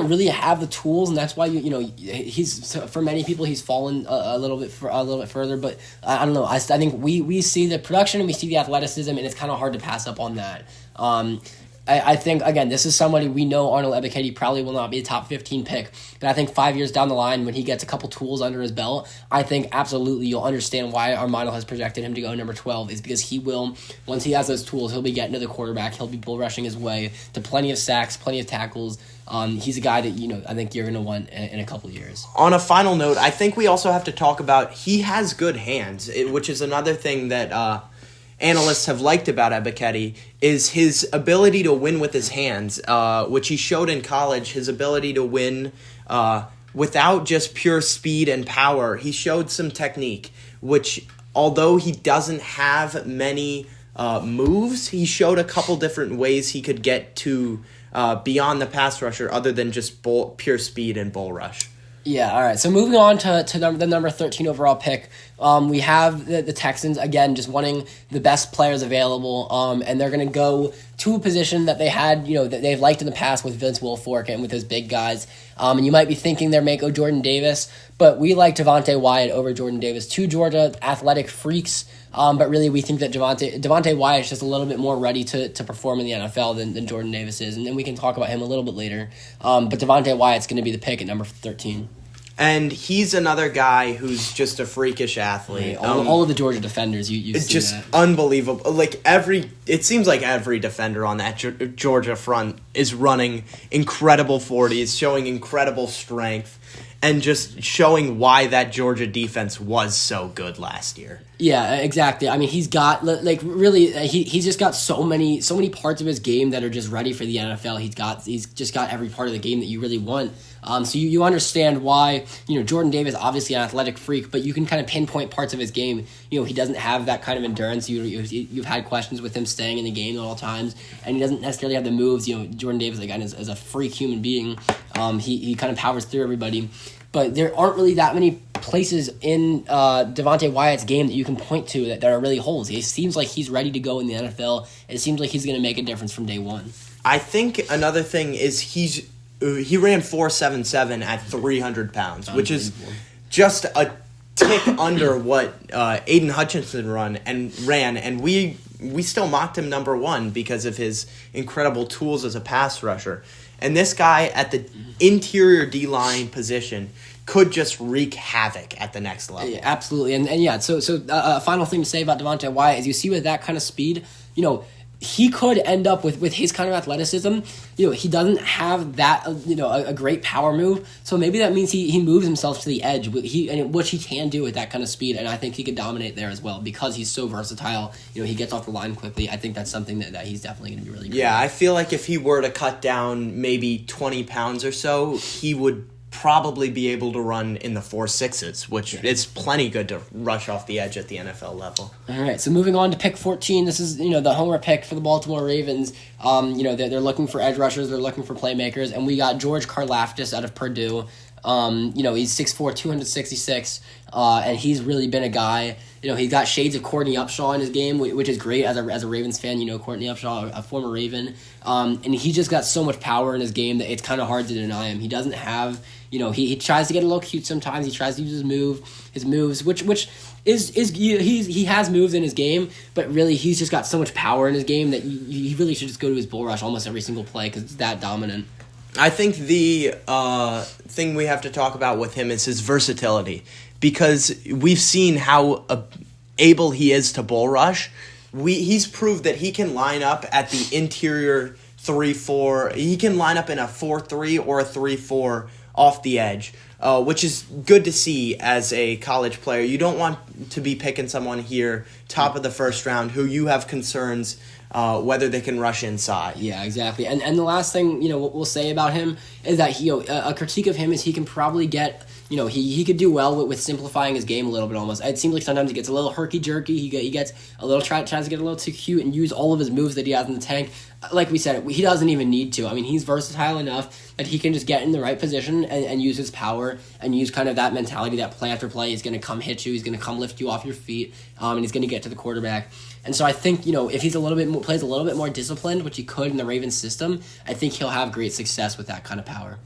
really have the tools, and that's why he's, for many people, he's fallen a little bit further. But I don't know. I think we see the production and we see the athleticism, and it's kind of hard to pass up on that. I think, again, this is somebody we know Arnold Ebiketie probably will not be a top 15 pick, but I think 5 years down the line when he gets a couple tools under his belt, I think absolutely you'll understand why our model has projected him to go number 12 is because he will, once he has those tools, he'll be getting to the quarterback, he'll be bull rushing his way to plenty of sacks, plenty of tackles. He's a guy that, I think you're going to want in a couple of years. On a final note, I think we also have to talk about he has good hands, which is another thing that analysts have liked about Ebiketie is his ability to win with his hands, which he showed in college, his ability to win without just pure speed and power. He showed some technique, which although he doesn't have many moves, he showed a couple different ways he could get to beyond the pass rusher other than just pure speed and bull rush. Yeah, all right. So moving on to the number 13 overall pick, we have the Texans, again, just wanting the best players available, and they're going to go to a position that they had, that they've liked in the past with Vince Wilfork and with those big guys. And you might be thinking they may go Jordan Davis, but we like Devonte Wyatt over Jordan Davis. Two Georgia athletic freaks, but really we think that Devonte Wyatt is just a little bit more ready to perform in the NFL than Jordan Davis is, and then we can talk about him a little bit later. But Devonte Wyatt's going to be the pick at number 13. And he's another guy who's just a freakish athlete. Right. All of the Georgia defenders, you've seen just that. Unbelievable. It seems like every defender on that Georgia front is running incredible 40s, showing incredible strength, and just showing why that Georgia defense was so good last year. Yeah, exactly. I mean, he's got he's just got so many parts of his game that are just ready for the NFL. He's just got every part of the game that you really want. So you understand why, Jordan Davis, obviously an athletic freak, but you can kind of pinpoint parts of his game. He doesn't have that kind of endurance. You've had questions with him staying in the game at all times, and he doesn't necessarily have the moves. Jordan Davis, again, is a freak human being. He kind of powers through everybody. But there aren't really that many places in Devonte Wyatt's game that you can point to that are really holes. It seems like he's ready to go in the NFL. It seems like he's going to make a difference from day one. I think another thing is he ran 4.77 at 300 pounds, which is just a tick under what Aidan Hutchinson ran, and we still mocked him number one because of his incredible tools as a pass rusher. And this guy at the interior D-line position could just wreak havoc at the next level. Yeah, absolutely. And yeah, so a final thing to say about Devonte Wyatt is you see with that kind of speed, he could end up with his kind of athleticism. He doesn't have that, a great power move. So maybe that means he moves himself to the edge, which he can do with that kind of speed. And I think he could dominate there as well because he's so versatile. He gets off the line quickly. I think that's something that he's definitely going to be really good Yeah, at. I feel like if he were to cut down maybe 20 pounds or so, he would probably be able to run in the 4.6s, which is plenty good to rush off the edge at the NFL level. All right, so moving on to pick 14, this is the homer pick for the Baltimore Ravens. They're looking for edge rushers, they're looking for playmakers, and we got George Karlaftis out of Purdue. He's 6'4", 266, and he's really been a guy. He's got shades of Courtney Upshaw in his game, which is great as a Ravens fan. Courtney Upshaw, a former Raven, and he just got so much power in his game that it's kind of hard to deny him. He doesn't have, he tries to get a little cute sometimes. He tries to use his moves, which he has moves in his game, but really he's just got so much power in his game that he really should just go to his bull rush almost every single play because it's that dominant. I think the thing we have to talk about with him is his versatility, because we've seen how able he is to bull rush. He's proved that he can line up at the interior 3-4. He can line up in a 4-3 or a 3-4 off the edge, which is good to see as a college player. You don't want to be picking someone here, top of the first round, who you have concerns whether they can rush inside. Yeah, exactly. And the last thing, what we'll say about him is that a critique of him is he can probably get, he could do well with simplifying his game a little bit almost. It seems like sometimes he gets a little herky-jerky, he gets a little, tries to get a little too cute and use all of his moves that he has in the tank. Like we said, he doesn't even need to. I mean, he's versatile enough that he can just get in the right position and use his power and use kind of that mentality that play after play, he's going to come hit you, he's going to come lift you off your feet, and he's going to get to the quarterback. And so I think, if he's plays a little bit more disciplined, which he could in the Ravens system, I think he'll have great success with that kind of power.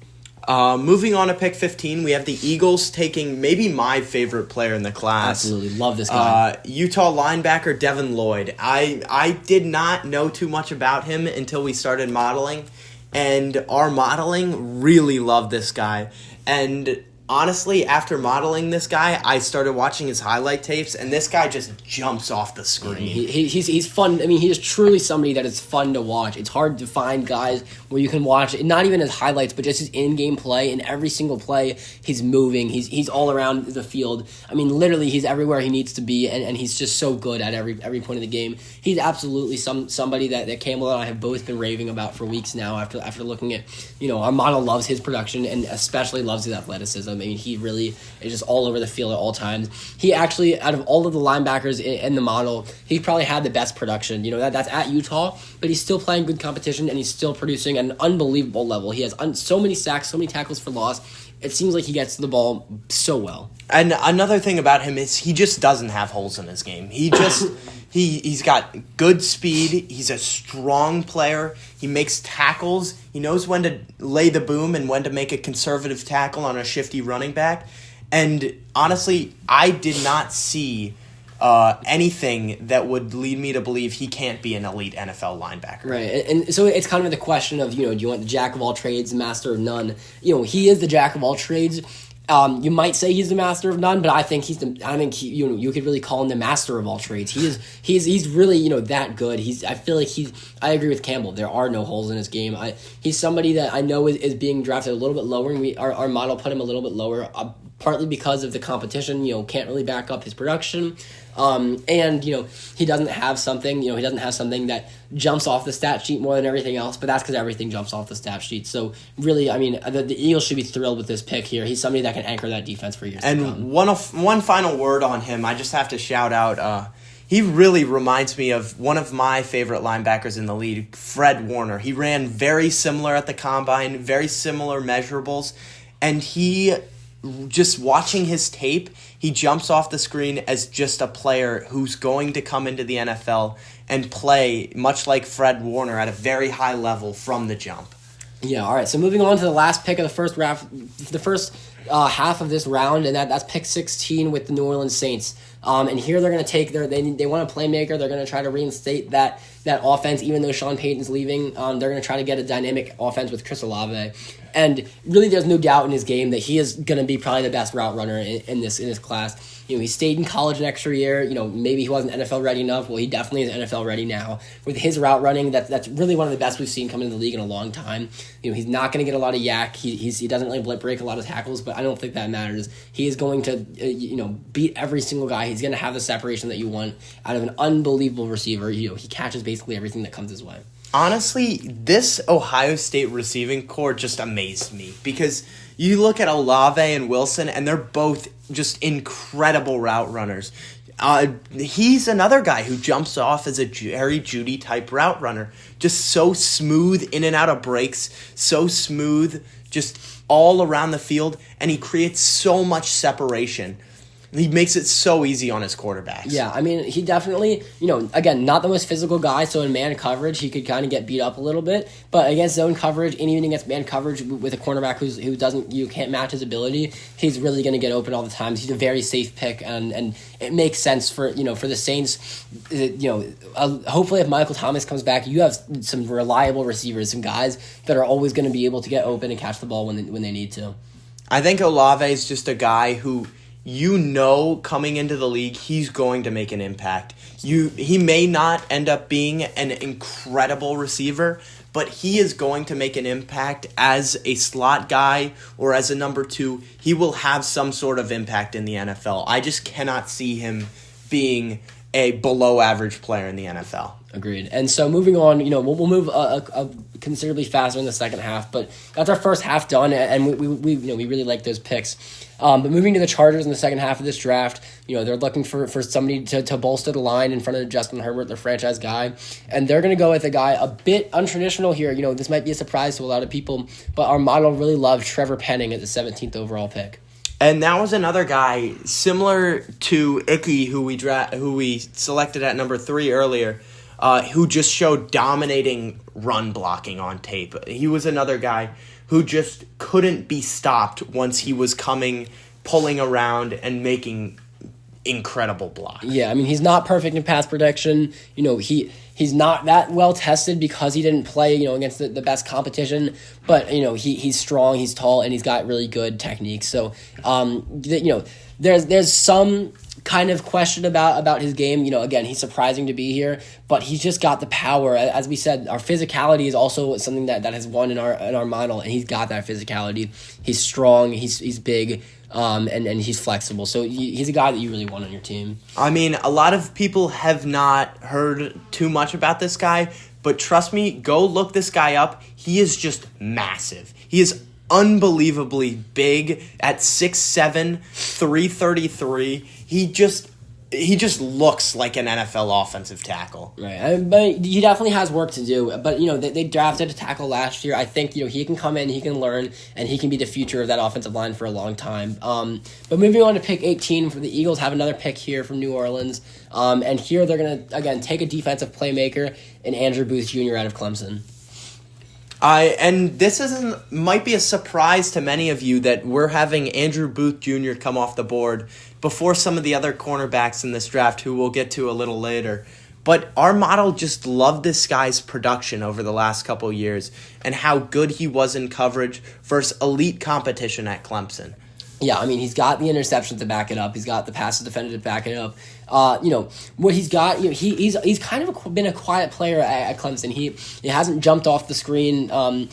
Moving on to pick 15, we have the Eagles taking maybe my favorite player in the class. Absolutely, love this guy. Utah linebacker Devin Lloyd. I did not know too much about him until we started modeling, and our modeling really loved this guy. And honestly, after modeling this guy, I started watching his highlight tapes, and this guy just jumps off the screen. He's fun. I mean, he is truly somebody that is fun to watch. It's hard to find guys where you can watch, not even his highlights, but just his in-game play. In every single play, he's moving. He's all around the field. I mean, literally, he's everywhere he needs to be, and he's just so good at every point of the game. He's absolutely somebody that Campbell and I have both been raving about for weeks now after looking at, our model loves his production and especially loves his athleticism. him. I mean, he really is just all over the field at all times. He actually, out of all of the linebackers in the model, he probably had the best production. That's at Utah, but he's still playing good competition, and he's still producing at an unbelievable level. He has so many sacks, so many tackles for loss. It seems like he gets to the ball so well. And another thing about him is he just doesn't have holes in his game. He's got good speed. He's a strong player. He makes tackles. He knows when to lay the boom and when to make a conservative tackle on a shifty running back. And honestly, I did not see anything that would lead me to believe he can't be an elite NFL linebacker. Right, and so it's kind of the question of, do you want the jack of all trades, the master of none? He is the jack of all trades. You might say he's the master of none, but I think you could really call him the master of all trades. He's really that good. I agree with Campbell. There are no holes in his game. He's somebody that I know is being drafted a little bit lower, and our model put him a little bit lower, partly because of the competition. Can't really back up his production. And he doesn't have something that jumps off the stat sheet more than everything else, but that's because everything jumps off the stat sheet. So really, I mean, the Eagles should be thrilled with this pick here. He's somebody that can anchor that defense for years to come. And one final word on him, I just have to shout out, he really reminds me of one of my favorite linebackers in the league, Fred Warner. He ran very similar at the combine, very similar measurables, and just watching his tape, he jumps off the screen as just a player who's going to come into the NFL and play much like Fred Warner at a very high level from the jump. Yeah, all right. So moving on to the last pick of the first half of this round, and that's pick 16 with the New Orleans Saints. And here they're going to take they want a playmaker. They're going to try to reinstate that offense, even though Sean Payton's leaving. They're going to try to get a dynamic offense with Chris Olave. And really, there's no doubt in his game that he is going to be probably the best route runner in this class. He stayed in college an extra year. Maybe he wasn't NFL ready enough. Well, he definitely is NFL ready now. With his route running, that's really one of the best we've seen come into the league in a long time. He's not going to get a lot of yak. He doesn't really break a lot of tackles, but I don't think that matters. He is going to beat every single guy. He's going to have the separation that you want out of an unbelievable receiver. He catches basically everything that comes his way. Honestly, this Ohio State receiving core just amazed me because you look at Olave and Wilson, and they're both just incredible route runners. He's another guy who jumps off as a Jerry Jeudy type route runner. Just so smooth in and out of breaks, so smooth just all around the field, and he creates so much separation. He makes it so easy on his quarterbacks. Yeah, I mean, he definitely, again, not the most physical guy, so in man coverage, he could kind of get beat up a little bit, but against zone coverage, and even against man coverage with a cornerback who can't match his ability, he's really going to get open all the time. He's a very safe pick, and it makes sense for the Saints. Hopefully if Michael Thomas comes back, you have some reliable receivers, some guys that are always going to be able to get open and catch the ball when they need to. I think Olave is just a guy who, coming into the league, he's going to make an impact. He may not end up being an incredible receiver, but he is going to make an impact as a slot guy or as a number 2. He will have some sort of impact in the NFL. I just cannot see him being a below-average player in the NFL. Agreed. And so moving on, we'll move considerably faster in the second half, but that's our first half done, and we really like those picks. But moving to the Chargers in the second half of this draft, they're looking for somebody to bolster the line in front of Justin Herbert, their franchise guy, and they're going to go with a guy a bit untraditional here. This might be a surprise to a lot of people, but our model really loved Trevor Penning at the 17th overall pick. And that was another guy similar to Icky, who we selected at number 3 earlier, who just showed dominating run blocking on tape. He was another guy who just couldn't be stopped once he was pulling around and making incredible blocks. Yeah, I mean, he's not perfect in pass protection. He's not that well tested because he didn't play, against the best competition. But, he's strong, he's tall, and he's got really good techniques. So, there's some kind of question about his game. Again, he's surprising to be here, but he's just got the power. As we said, our physicality is also something that has won in our model, and he's got that physicality. He's strong, he's big, and he's flexible. So he's a guy that you really want on your team. I mean, a lot of people have not heard too much about this guy, but trust me, go look this guy up. He is just massive. He is unbelievably big at 6'7", 333. He just looks like an NFL offensive tackle. Right, but he definitely has work to do. But, they drafted a tackle last year. I think, he can come in, he can learn, and he can be the future of that offensive line for a long time. But moving on to pick 18, for the Eagles have another pick here from New Orleans. And here they're going to, again, take a defensive playmaker in Andrew Booth Jr. out of Clemson. And this might be a surprise to many of you that we're having Andrew Booth Jr. come off the board before some of the other cornerbacks in this draft, who we'll get to a little later. But our model just loved this guy's production over the last couple years and how good he was in coverage versus elite competition at Clemson. Yeah, he's got the interceptions to back it up. He's got the passes defended to back it up. What he's got, he's kind of been a quiet player at Clemson. He hasn't jumped off the screen, but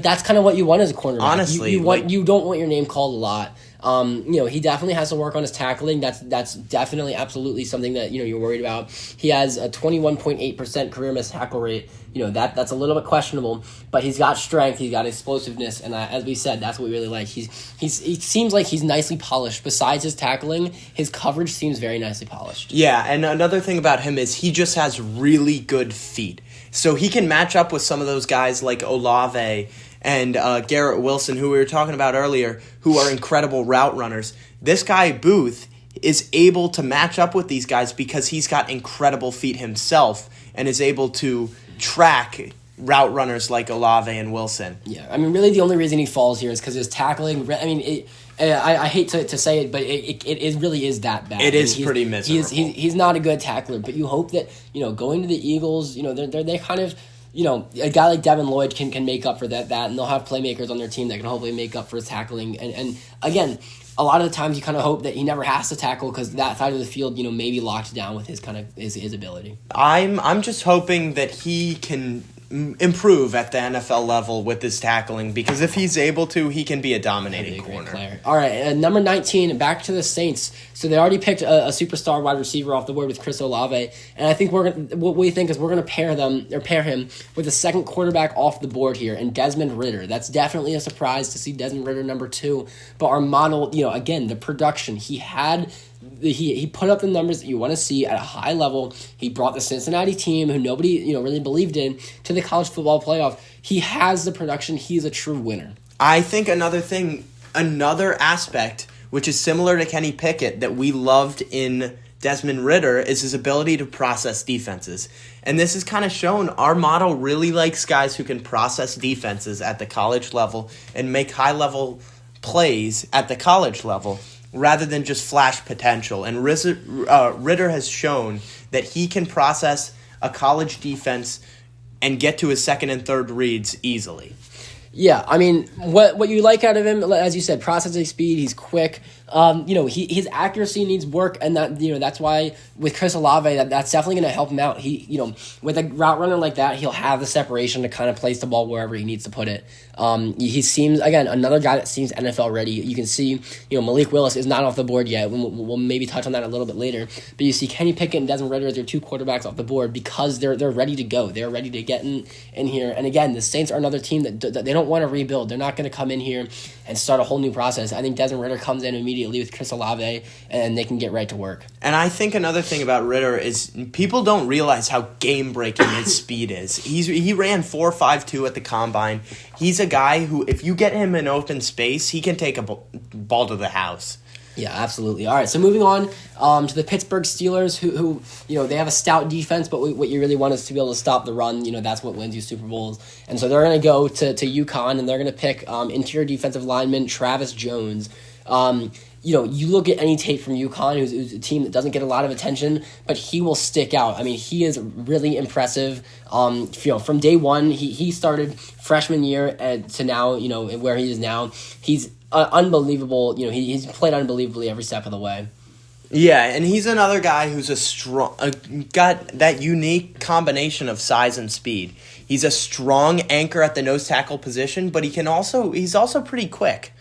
that's kind of what you want as a cornerback. Honestly, you don't want your name called a lot. He definitely has to work on his tackling. That's definitely absolutely something that you're worried about. He has a 21.8% career missed tackle rate. That's a little bit questionable, but he's got strength, he's got explosiveness, and as we said, that's what we really like. He seems like he's nicely polished. Besides his tackling, his coverage seems very nicely polished. Yeah, and another thing about him is he just has really good feet. So he can match up with some of those guys like Olave and Garrett Wilson, who we were talking about earlier, who are incredible route runners. This guy, Booth, is able to match up with these guys because he's got incredible feet himself and is able to track route runners like Olave and Wilson. Yeah, really the only reason he falls here is because his tackling. I hate to say it, but it really is that bad. It is pretty miserable. He's not a good tackler, but you hope that going to the Eagles, they kind of. A guy like Devin Lloyd can make up for that, and they'll have playmakers on their team that can hopefully make up for his tackling. And again, a lot of the times you kind of hope that he never has to tackle because that side of the field, may be locked down with his kind of his ability. I'm just hoping that he can improve at the NFL level with his tackling, because if he's able to, he can be a dominating corner. All right, number 19, back to the Saints. So they already picked a superstar wide receiver off the board with Chris Olave, and I think we're gonna pair him with a second quarterback off the board here, and Desmond Ridder. That's definitely a surprise to see Desmond Ridder number 2. But our model, again, the production he had. He put up the numbers that you want to see at a high level. He brought the Cincinnati team, who nobody really believed in, to the college football playoff. He has the production. He's a true winner. I think another aspect, which is similar to Kenny Pickett, that we loved in Desmond Ridder is his ability to process defenses. And this is kind of shown our model really likes guys who can process defenses at the college level and make high-level plays at the college level, rather than just flash potential. And Ridder has shown that he can process a college defense and get to his second and third reads easily. Yeah, what you like out of him, as you said, processing speed, he's quick. His accuracy needs work, and that's why with Chris Olave, that's definitely going to help him out. With a route runner like that, he'll have the separation to kind of place the ball wherever he needs to put it. He seems, again, another guy that seems NFL ready. You can see, Malik Willis is not off the board yet. We'll maybe touch on that a little bit later. But you see Kenny Pickett and Desmond Ridder as their 2 quarterbacks off the board because they're ready to go. They're ready to get in here. And again, the Saints are another team that they don't want to rebuild. They're not going to come in here and start a whole new process. I think Desmond Ridder comes in immediately with Chris Olave, and they can get right to work. And I think another thing about Ridder is people don't realize how game-breaking his speed is. He ran 4.52 at the combine. He's a guy who, if you get him in open space, he can take a ball to the house. Yeah, absolutely. All right, so moving on to the Pittsburgh Steelers, who they have a stout defense, but what you really want is to be able to stop the run. That's what wins you Super Bowls. And so they're going to go to UConn, and they're going to pick interior defensive lineman Travis Jones. You look at any tape from UConn, who's a team that doesn't get a lot of attention, but he will stick out. He is really impressive. From day one, he started freshman year to now, where he is now. He's unbelievable. He's played unbelievably every step of the way. Yeah, and he's another guy who's got that unique combination of size and speed. He's a strong anchor at the nose tackle position, but he's also pretty quick.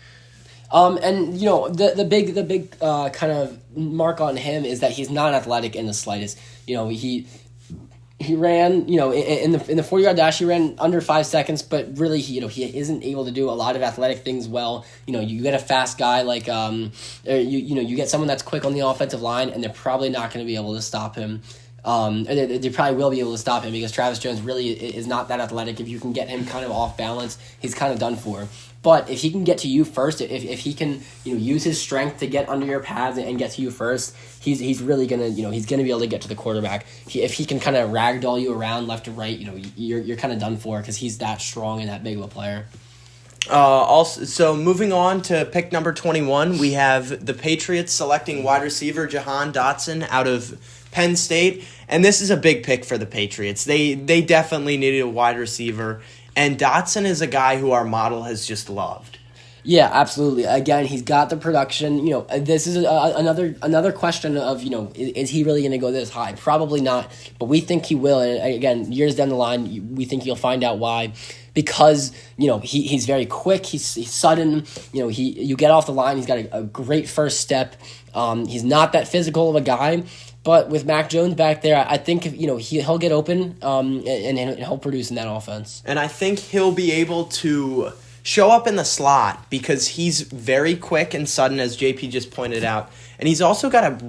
The big kind of mark on him is that he's not athletic in the slightest. He He ran, in the 40-yard dash, he ran under 5 seconds, but really, he isn't able to do a lot of athletic things well. You get a fast guy like, you get someone that's quick on the offensive line, and they're probably not going to be able to stop him. They probably will be able to stop him because Travis Jones really is not that athletic. If you can get him kind of off balance, he's kind of done for. But if he can get to you first, if he can use his strength to get under your pads and get to you first, he's really gonna he's gonna be able to get to the quarterback. If he can kind of ragdoll you around left to right, you're kind of done for because he's that strong and that big of a player. So moving on to pick number 21, we have the Patriots selecting wide receiver Jahan Dotson out of Penn State, and this is a big pick for the Patriots. They definitely needed a wide receiver, and Dotson is a guy who our model has just loved. Yeah, absolutely. Again, he's got the production. This is another question of is he really going to go this high? Probably not, but we think he will. And again, years down the line, we think you'll find out why. Because he's very quick, he's sudden. You get off the line, he's got a great first step. He's not that physical of a guy. But with Mac Jones back there, I think he'll get open and he'll produce in that offense. And I think he'll be able to show up in the slot because he's very quick and sudden, as JP just pointed out, and he's also got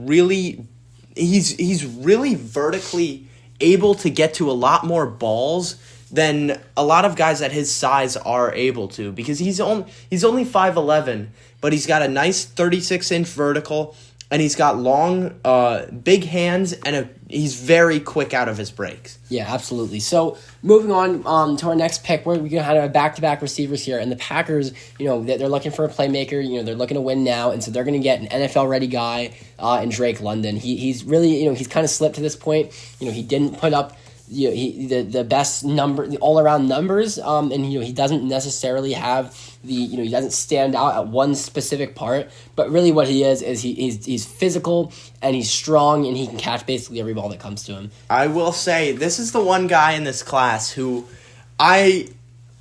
he's really vertically able to get to a lot more balls than a lot of guys at his size are able to because he's only 5'11", but he's got a nice 36-inch vertical. And he's got long, big hands, and he's very quick out of his breaks. Yeah, absolutely. So moving on to our next pick, we're going to have back-to-back receivers here. And the Packers, they're looking for a playmaker. They're looking to win now, and so they're going to get an NFL-ready guy in Drake London. He's really, he's kind of slipped to this point. He didn't put up the best all-around numbers, and he doesn't necessarily have he doesn't stand out at one specific part, but really what he is he's physical and he's strong and he can catch basically every ball that comes to him. I will say this is the one guy in this class who I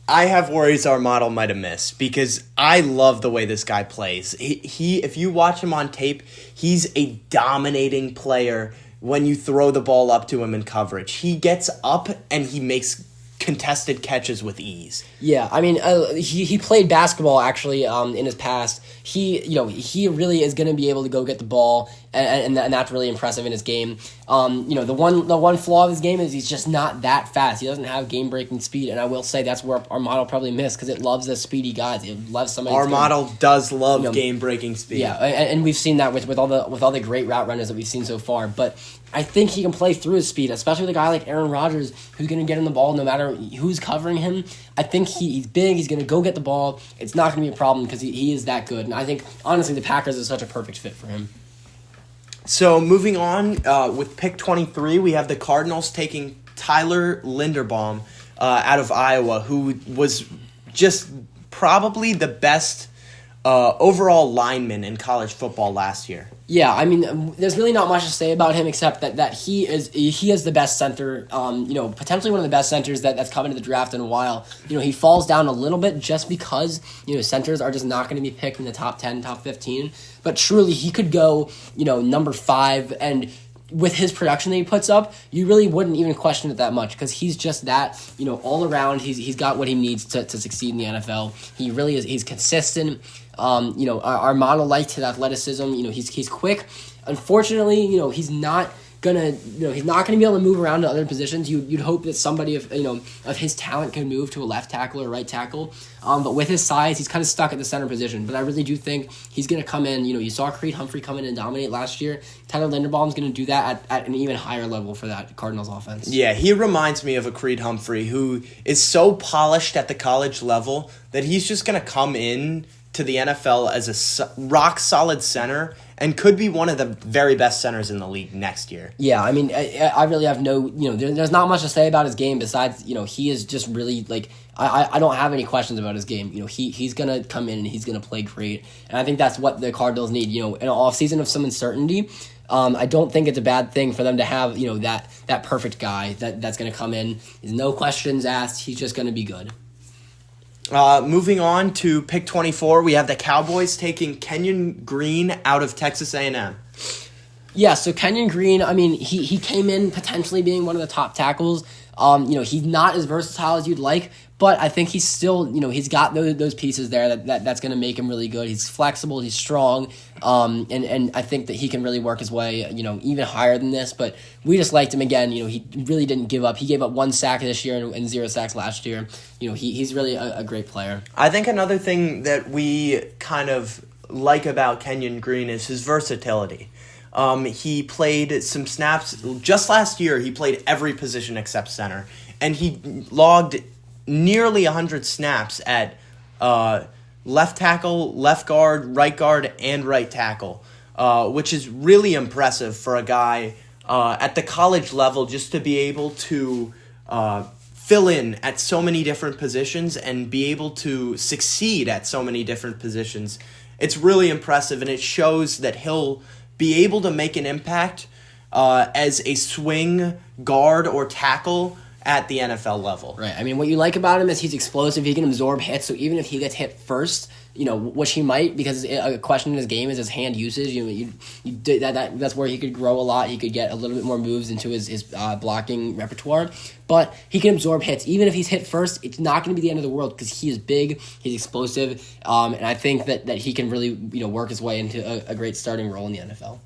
have worries our model might have missed because I love the way this guy plays. He if you watch him on tape, he's a dominating player. When you throw the ball up to him in coverage, he gets up and he makes contested catches with ease. Yeah, I mean, he played basketball actually in his past. He really is going to be able to go get the ball, and that's really impressive in his game. The one flaw of his game is he's just not that fast. He doesn't have game breaking speed, and I will say that's where our model probably missed because it loves the speedy guys. It loves somebody. Our model does love game breaking speed. Yeah, and we've seen that with all the great route runners that we've seen so far, but I think he can play through his speed, especially with a guy like Aaron Rodgers who's going to get him the ball no matter who's covering him. I think he's big. He's going to go get the ball. It's not going to be a problem because he is that good. And I think, honestly, the Packers is such a perfect fit for him. So moving on with pick 23, we have the Cardinals taking Tyler Linderbaum out of Iowa, who was just probably the best overall lineman in college football last year. Yeah, I mean, there's really not much to say about him except that he is the best center, potentially one of the best centers that's come into the draft in a while. He falls down a little bit just because, centers are just not going to be picked in the top 10, top 15. But truly, he could go, number 5, and with his production that he puts up, you really wouldn't even question it that much because he's just that, all around. He's got what he needs to succeed in the NFL. He really is. He's consistent. Our model liked his athleticism. He's quick. Unfortunately, he's not gonna be able to move around to other positions. You'd hope that somebody of his talent can move to a left tackle or right tackle. But with his size, he's kind of stuck at the center position. But I really do think he's gonna come in. You saw Creed Humphrey come in and dominate last year. Tyler Linderbaum's gonna do that at an even higher level for that Cardinals offense. Yeah, he reminds me of a Creed Humphrey who is so polished at the college level that he's just gonna come in to the NFL as a rock-solid center and could be one of the very best centers in the league next year. Yeah, I mean, I really have no, there's not much to say about his game besides, he is just really, I don't have any questions about his game. He's going to come in and he's going to play great. And I think that's what the Cardinals need, in an offseason of some uncertainty. I don't think it's a bad thing for them to have, that perfect guy that's going to come in. There's no questions asked. He's just going to be good. Moving on to pick 24, we have the Cowboys taking Kenyon Green out of Texas A&M. Yeah, so Kenyon Green, I mean, he came in potentially being one of the top tackles. He's not as versatile as you'd like, but I think he's still, he's got those pieces there that's going to make him really good. He's flexible, he's strong, and I think that he can really work his way, even higher than this. But we just liked him again. He really didn't give up. He gave up 1 sack this year and 0 sacks last year. He's really a great player. I think another thing that we kind of like about Kenyon Green is his versatility. He played some snaps. Just last year, he played every position except center. And he logged nearly 100 snaps at left tackle, left guard, and right tackle, which is really impressive for a guy at the college level just to be able to fill in at so many different positions and be able to succeed at so many different positions. It's really impressive, and it shows that he'll be able to make an impact as a swing guard or tackle at the NFL level. Right. I mean, what you like about him is he's explosive. He can absorb hits. So even if he gets hit first, which he might, because a question in his game is his hand usage. That's where he could grow a lot. He could get a little bit more moves into his blocking repertoire. But he can absorb hits. Even if he's hit first, it's not going to be the end of the world because he is big, he's explosive, and I think that he can really work his way into a great starting role in the NFL.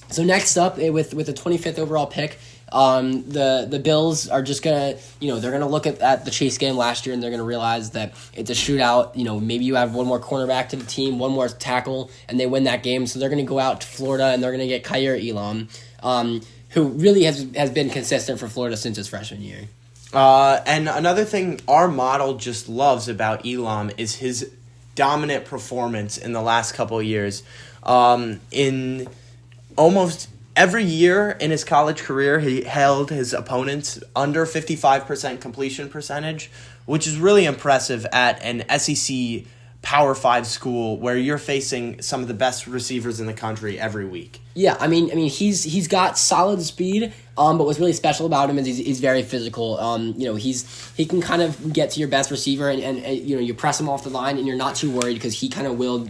So next up, with the 25th overall pick, the Bills are just gonna, they're gonna look at the Chase game last year and they're gonna realize that it's a shootout. Maybe you have one more cornerback to the team, one more tackle, and they win that game. So they're gonna go out to Florida and they're gonna get Kaiir Elam, who really has been consistent for Florida since his freshman year. And another thing our model just loves about Elam is his dominant performance in the last couple of years. In almost every year in his college career, he held his opponents under 55% completion percentage, which is really impressive at an SEC Power 5 school where you're facing some of the best receivers in the country every week. Yeah, I mean, he's got solid speed, but what's really special about him is he's very physical. He can kind of get to your best receiver, and you press him off the line, and you're not too worried because he kind of will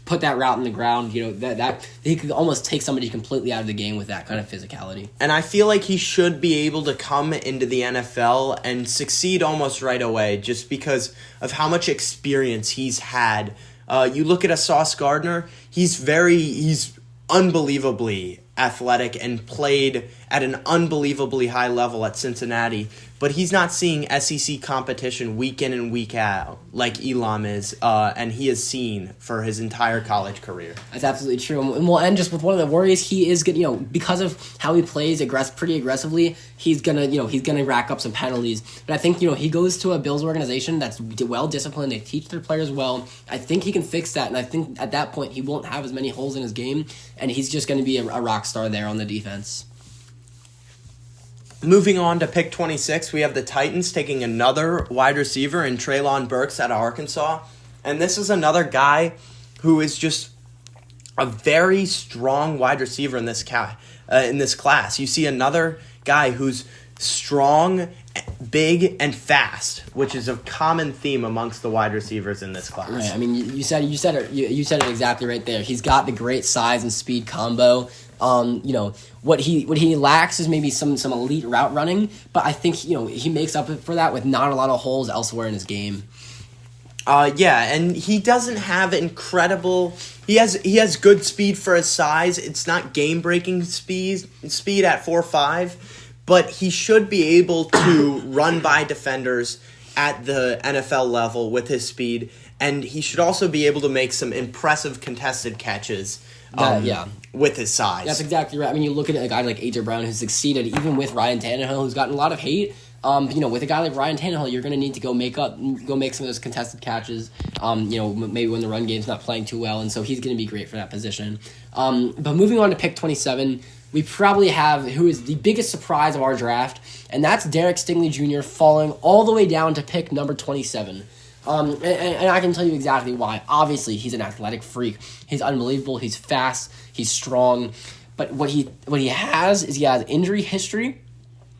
put that route in the ground. That he could almost take somebody completely out of the game with that kind of physicality. And I feel like he should be able to come into the NFL and succeed almost right away, just because of how much experience he's had. You look at a Sauce Gardner; he's unbelievably athletic and played at an unbelievably high level at Cincinnati, but he's not seeing SEC competition week in and week out like Elam is, and he has seen for his entire college career. That's absolutely true. And we'll end just with one of the worries. He is good, because of how he plays pretty aggressively, he's gonna rack up some penalties. But I think, he goes to a Bills organization that's well disciplined. They teach their players well. I think he can fix that, and I think at that point he won't have as many holes in his game, and he's just going to be a rock star there on the defense. Moving on to pick 26, we have the Titans taking another wide receiver in Treylon Burks out of Arkansas. And this is another guy who is just a very strong wide receiver in this class. You see another guy who's strong, big, and fast, which is a common theme amongst the wide receivers in this class. Right. I mean, you said it exactly right there. He's got the great size and speed combo. What he lacks is maybe some elite route running, but I think he makes up for that with not a lot of holes elsewhere in his game. And he doesn't have incredible. He has good speed for his size. It's not game breaking speed at 4.5, but he should be able to run by defenders at the NFL level with his speed, and he should also be able to make some impressive contested catches. With his size. That's exactly right. I mean, you look at a guy like A.J. Brown who's succeeded even with Ryan Tannehill, who's gotten a lot of hate. With a guy like Ryan Tannehill, you're going to need to go make some of those contested catches. Maybe when the run game's not playing too well, and so he's going to be great for that position. But moving on to pick 27, we probably have who is the biggest surprise of our draft, and that's Derek Stingley Jr. falling all the way down to pick number 27. And I can tell you exactly why. Obviously, he's an athletic freak. He's unbelievable. He's fast. He's strong. But what he has is he has injury history.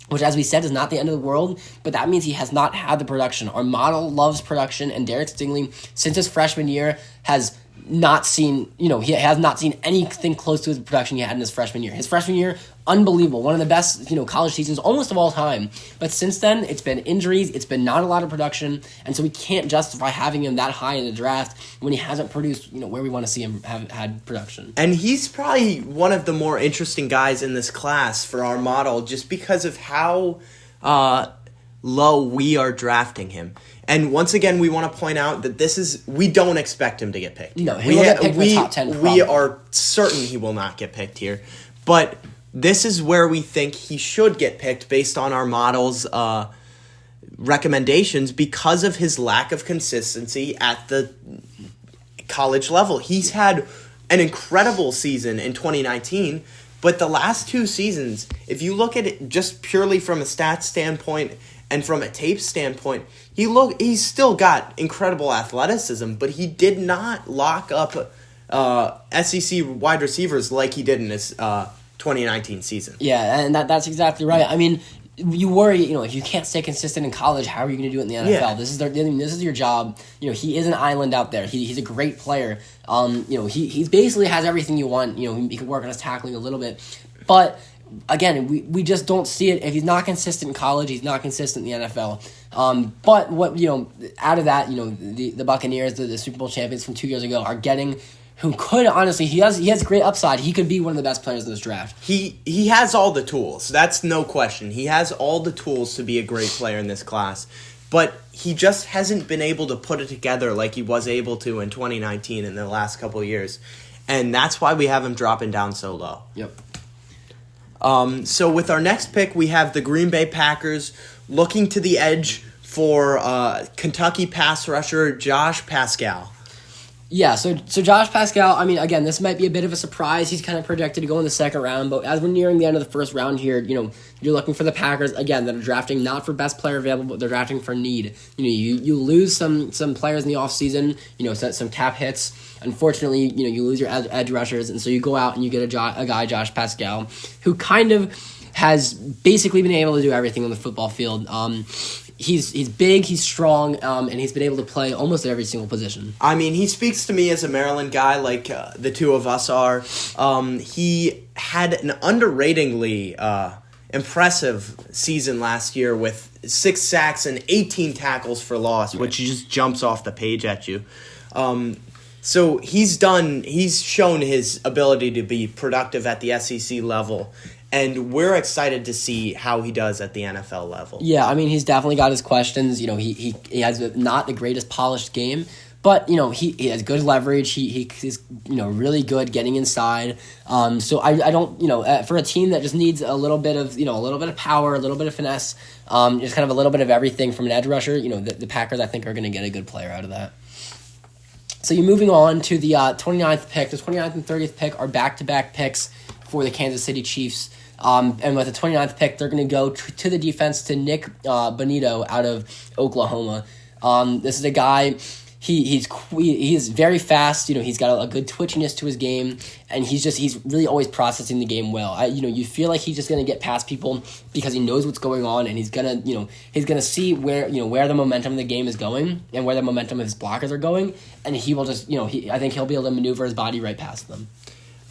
which, as we said, is not the end of the world, but that means he has not had the production. Our model loves production, and Derek Stingley, since his freshman year, has not seen, he has not seen anything close to his production he had in his freshman year. His freshman year, unbelievable. One of the best, college seasons almost of all time. But since then, it's been injuries, it's been not a lot of production, and so we can't justify having him that high in the draft when he hasn't produced, where we want to see him have had production. And he's probably one of the more interesting guys in this class for our model just because of how low we are drafting him. And once again, we want to point out that we don't expect him to get picked. No, he will get picked in the top 10 probably. We are certain he will not get picked here. But this is where we think he should get picked based on our model's recommendations because of his lack of consistency at the college level. He's had an incredible season in 2019, but the last 2 seasons, if you look at it just purely from a stats standpoint and from a tape standpoint, he's still got incredible athleticism, but he did not lock up SEC wide receivers like he did in his 2019 season. Yeah, and that's exactly right. I mean, you worry, if you can't stay consistent in college, how are you going to do it in the NFL? Yeah. This is your job. He is an island out there. He's a great player. He basically has everything you want. He can work on his tackling a little bit, but again, we just don't see it. If he's not consistent in college, he's not consistent in the NFL. But what out of that, the Buccaneers, the Super Bowl champions from 2 years ago, are getting who could honestly he has great upside. He could be one of the best players in this draft. He has all the tools. That's no question. He has all the tools to be a great player in this class. But he just hasn't been able to put it together like he was able to in 2019 in the last couple of years. And that's why we have him dropping down so low. Yep. So with our next pick, we have the Green Bay Packers looking to the edge for Kentucky pass rusher Josh Paschal. Yeah, so Josh Paschal, I mean, again, this might be a bit of a surprise. He's kind of projected to go in the second round, but as we're nearing the end of the first round here, you're looking for the Packers, again, that are drafting not for best player available, but they're drafting for need. You lose some players in the offseason, some cap hits. Unfortunately, you lose your edge rushers, and so you go out and you get a guy, Josh Paschal, who kind of has basically been able to do everything on the football field. He's big, he's strong, and he's been able to play almost every single position. I mean, he speaks to me as a Maryland guy like the two of us are. He had an underratingly impressive season last year with 6 sacks and 18 tackles for loss, which just jumps off the page at you. So he's shown his ability to be productive at the SEC level. And we're excited to see how he does at the NFL level. Yeah, I mean, he's definitely got his questions. He has not the greatest polished game, but, he has good leverage. He's, really good getting inside. So I don't, for a team that just needs a little bit of, a little bit of power, a little bit of finesse, just kind of a little bit of everything from an edge rusher, the Packers, I think, are going to get a good player out of that. So you're moving on to the 29th pick. The 29th and 30th pick are back-to-back picks for the Kansas City Chiefs. And with the 29th pick, they're going to go to the defense to Nik Bonitto out of Oklahoma. This is a guy, he's very fast. He's got a good twitchiness to his game, and he's really always processing the game well. You feel like he's just going to get past people because he knows what's going on, and he's going to see where the momentum of the game is going and where the momentum of his blockers are going, and he will just, I think he'll be able to maneuver his body right past them.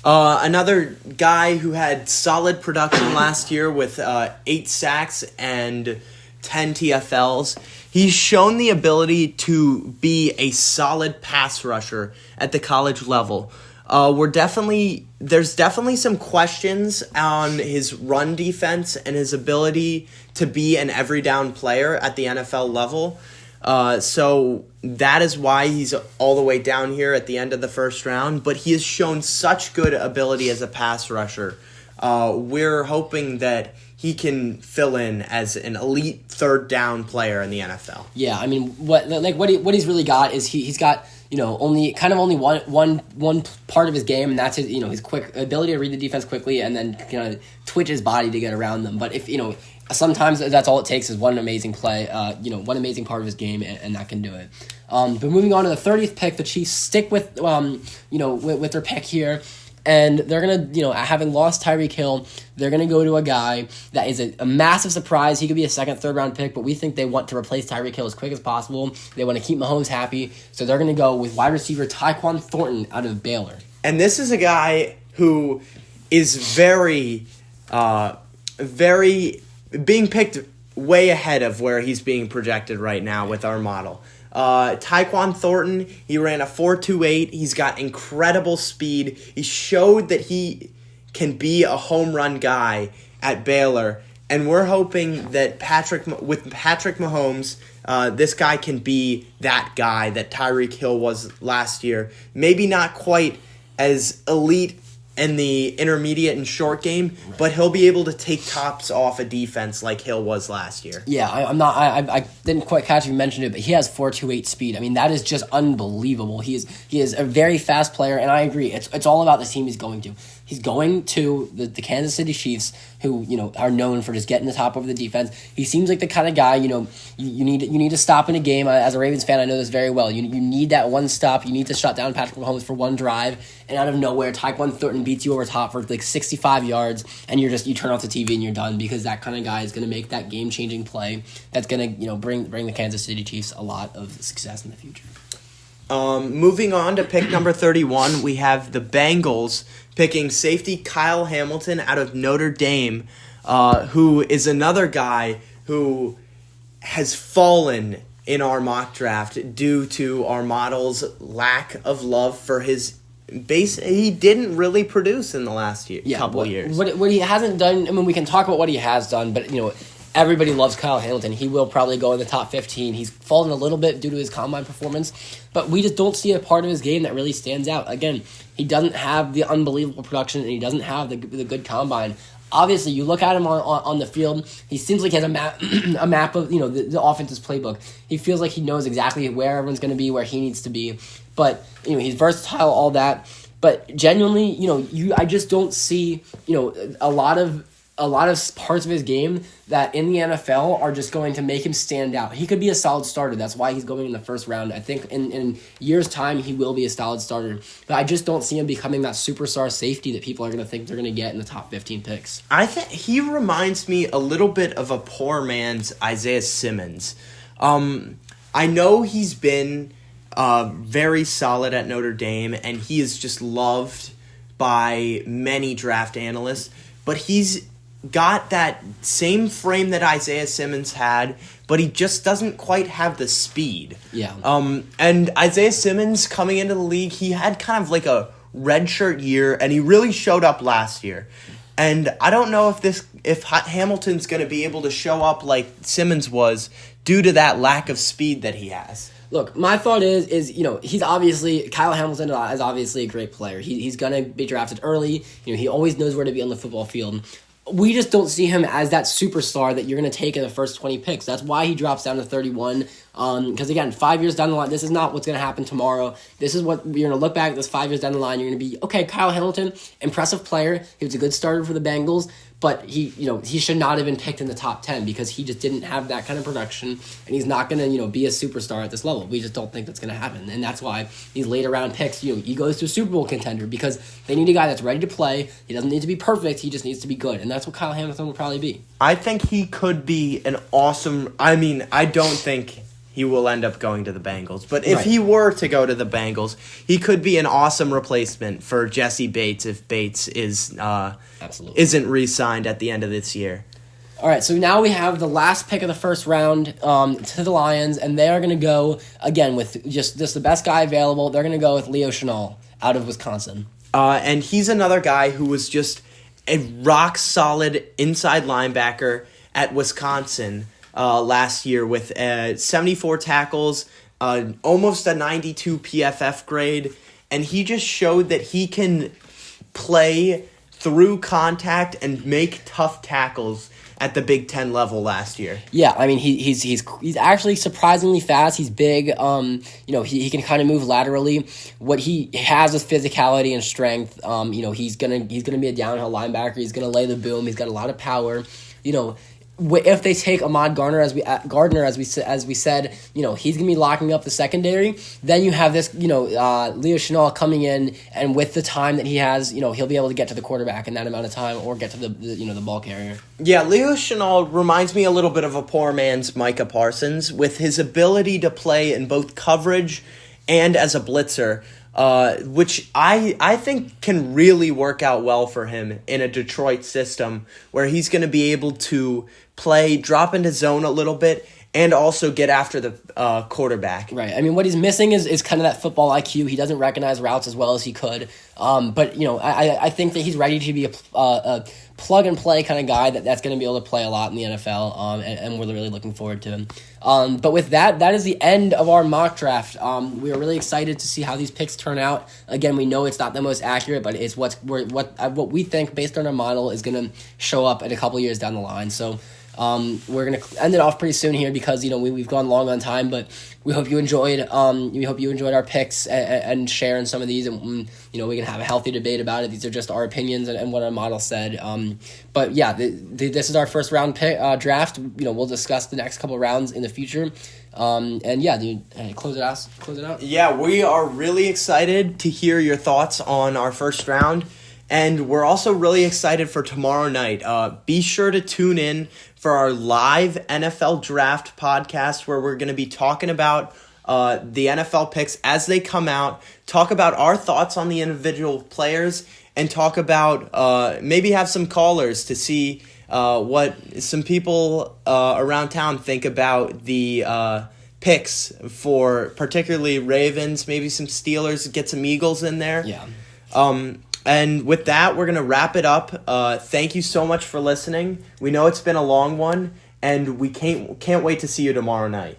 Another guy who had solid production last year with 8 sacks and 10 TFLs. He's shown the ability to be a solid pass rusher at the college level. There's definitely some questions on his run defense and his ability to be an every down player at the NFL level. So that is why he's all the way down here at the end of the first round. But he has shown such good ability as a pass rusher. We're hoping that he can fill in as an elite third down player in the NFL. Yeah, I mean, what he's really got is he's got only one part of his game, and that's his quick ability to read the defense quickly and then kind of twitch his body to get around them. But if sometimes that's all it takes is one amazing play, one amazing part of his game, and that can do it. But moving on to the 30th pick, the Chiefs stick with with their pick here, And they're going to, having lost Tyreek Hill, they're going to go to a guy that is a massive surprise. He could be a second, third round pick, but we think they want to replace Tyreek Hill as quick as possible. They want to keep Mahomes happy. So they're going to go with wide receiver Tyquan Thornton out of Baylor. And this is a guy who is very being picked way ahead of where he's being projected right now with our model. Tyquan Thornton, he ran a 4.28. He's got incredible speed. He showed that he can be a home run guy at Baylor, and we're hoping that with Patrick Mahomes, this guy can be that guy that Tyreek Hill was last year. Maybe not quite as elite in the intermediate and short game, but he'll be able to take tops off a defense like Hill was last year. Yeah, I didn't quite catch if you mentioned it, but he has 4.28 speed. I mean, that is just unbelievable. He is a very fast player, and I agree. It's all about the team he's going to. He's going to the Kansas City Chiefs, who are known for just getting the top over the defense. He seems like the kind of guy you need to stop in a game. As a Ravens fan, I know this very well. You need that one stop. You need to shut down Patrick Mahomes for one drive, and out of nowhere, Tyquan Thornton beats you over top for like 65 yards, and you turn off the TV and you're done, because that kind of guy is going to make that game changing play that's going to bring the Kansas City Chiefs a lot of success in the future. Moving on to pick number 31, we have the Bengals picking safety Kyle Hamilton out of Notre Dame, who is another guy who has fallen in our mock draft due to our model's lack of love for his base. He didn't really produce in the last couple years. What he hasn't done, I mean, we can talk about what he has done, but everybody loves Kyle Hamilton. He will probably go in the top 15. He's fallen a little bit due to his combine performance, but we just don't see a part of his game that really stands out. Again, he doesn't have the unbelievable production, and he doesn't have the good combine. Obviously, you look at him on the field, he seems like he has a map of the offense's playbook. He feels like he knows exactly where everyone's going to be, where he needs to be. But he's versatile, all that. But genuinely, I just don't see a lot of parts of his game that in the NFL are just going to make him stand out. He could be a solid starter. That's why he's going in the first round. I think in years' time, he will be a solid starter. But I just don't see him becoming that superstar safety that people are going to think they're going to get in the top 15 picks. I think he reminds me a little bit of a poor man's Isaiah Simmons. I know he's been very solid at Notre Dame, and he is just loved by many draft analysts, but he's got that same frame that Isaiah Simmons had, but he just doesn't quite have the speed. Yeah. And Isaiah Simmons coming into the league, he had kind of like a redshirt year, and he really showed up last year. And I don't know if Hamilton's going to be able to show up like Simmons was due to that lack of speed that he has. Look, my thought is he's obviously, Kyle Hamilton is obviously a great player. He's going to be drafted early. He always knows where to be on the football field. We just don't see him as that superstar that you're going to take in the first 20 picks. That's why he drops down to 31. Because, again, 5 years down the line, this is not what's going to happen tomorrow. This is what you're going to look back at this 5 years down the line. You're going to be, okay, Kyle Hamilton, impressive player. He was a good starter for the Bengals. But he should not have been picked in the top 10 because he just didn't have that kind of production, and he's not going to, be a superstar at this level. We just don't think that's going to happen, and that's why these later round picks, he goes to a Super Bowl contender because they need a guy that's ready to play. He doesn't need to be perfect. He just needs to be good, and that's what Kyle Hamilton will probably be. I think he could be an awesome. I don't think he will end up going to the Bengals. But if he were to go to the Bengals, he could be an awesome replacement for Jesse Bates if Bates isn't re-signed at the end of this year. All right, so now we have the last pick of the first round to the Lions, and they are going to go, again, with just the best guy available. They're going to go with Leo Chenal out of Wisconsin. And he's another guy who was just a rock-solid inside linebacker at Wisconsin last year with 74 tackles, almost a 92 PFF grade, and he just showed that he can play through contact and make tough tackles at the Big Ten level last year. Yeah, I mean he's actually surprisingly fast. He's big. He can kind of move laterally. What he has is physicality and strength. He's gonna be a downhill linebacker. He's gonna lay the boom. He's got a lot of power. if they take Ahmad Gardner, as we said, he's gonna be locking up the secondary. Then you have this, Leo Chenal coming in, and with the time that he has, he'll be able to get to the quarterback in that amount of time, or get to the ball carrier. Yeah, Leo Chenal reminds me a little bit of a poor man's Micah Parsons, with his ability to play in both coverage and as a blitzer. Which I think can really work out well for him in a Detroit system, where he's going to be able to play, drop into zone a little bit, and also get after the quarterback. Right. I mean, what he's missing is kind of that football IQ. He doesn't recognize routes as well as he could. But I think that he's ready to be a plug and play kind of guy that's going to be able to play a lot in the NFL. And we're really looking forward to him. But with that is the end of our mock draft. We are really excited to see how these picks turn out. Again, we know it's not the most accurate, but it's what we think based on our model is going to show up in a couple years down the line. So we're going to end it off pretty soon here because we've gone long on time, but we hope you enjoyed. We hope you enjoyed our picks and sharing some of these, and we can have a healthy debate about it. These are just our opinions and what our model said. But yeah, this is our first round draft. We'll discuss the next couple rounds in the future. And yeah, dude, close it out. Yeah, we are really excited to hear your thoughts on our first round. And we're also really excited for tomorrow night. Be sure to tune in for our live NFL draft podcast, where we're going to be talking about the NFL picks as they come out, talk about our thoughts on the individual players, and talk about maybe have some callers to see what some people around town think about the picks for particularly Ravens, maybe some Steelers, get some Eagles in there. Yeah. And with that, we're going to wrap it up. Thank you so much for listening. We know it's been a long one, and we can't wait to see you tomorrow night.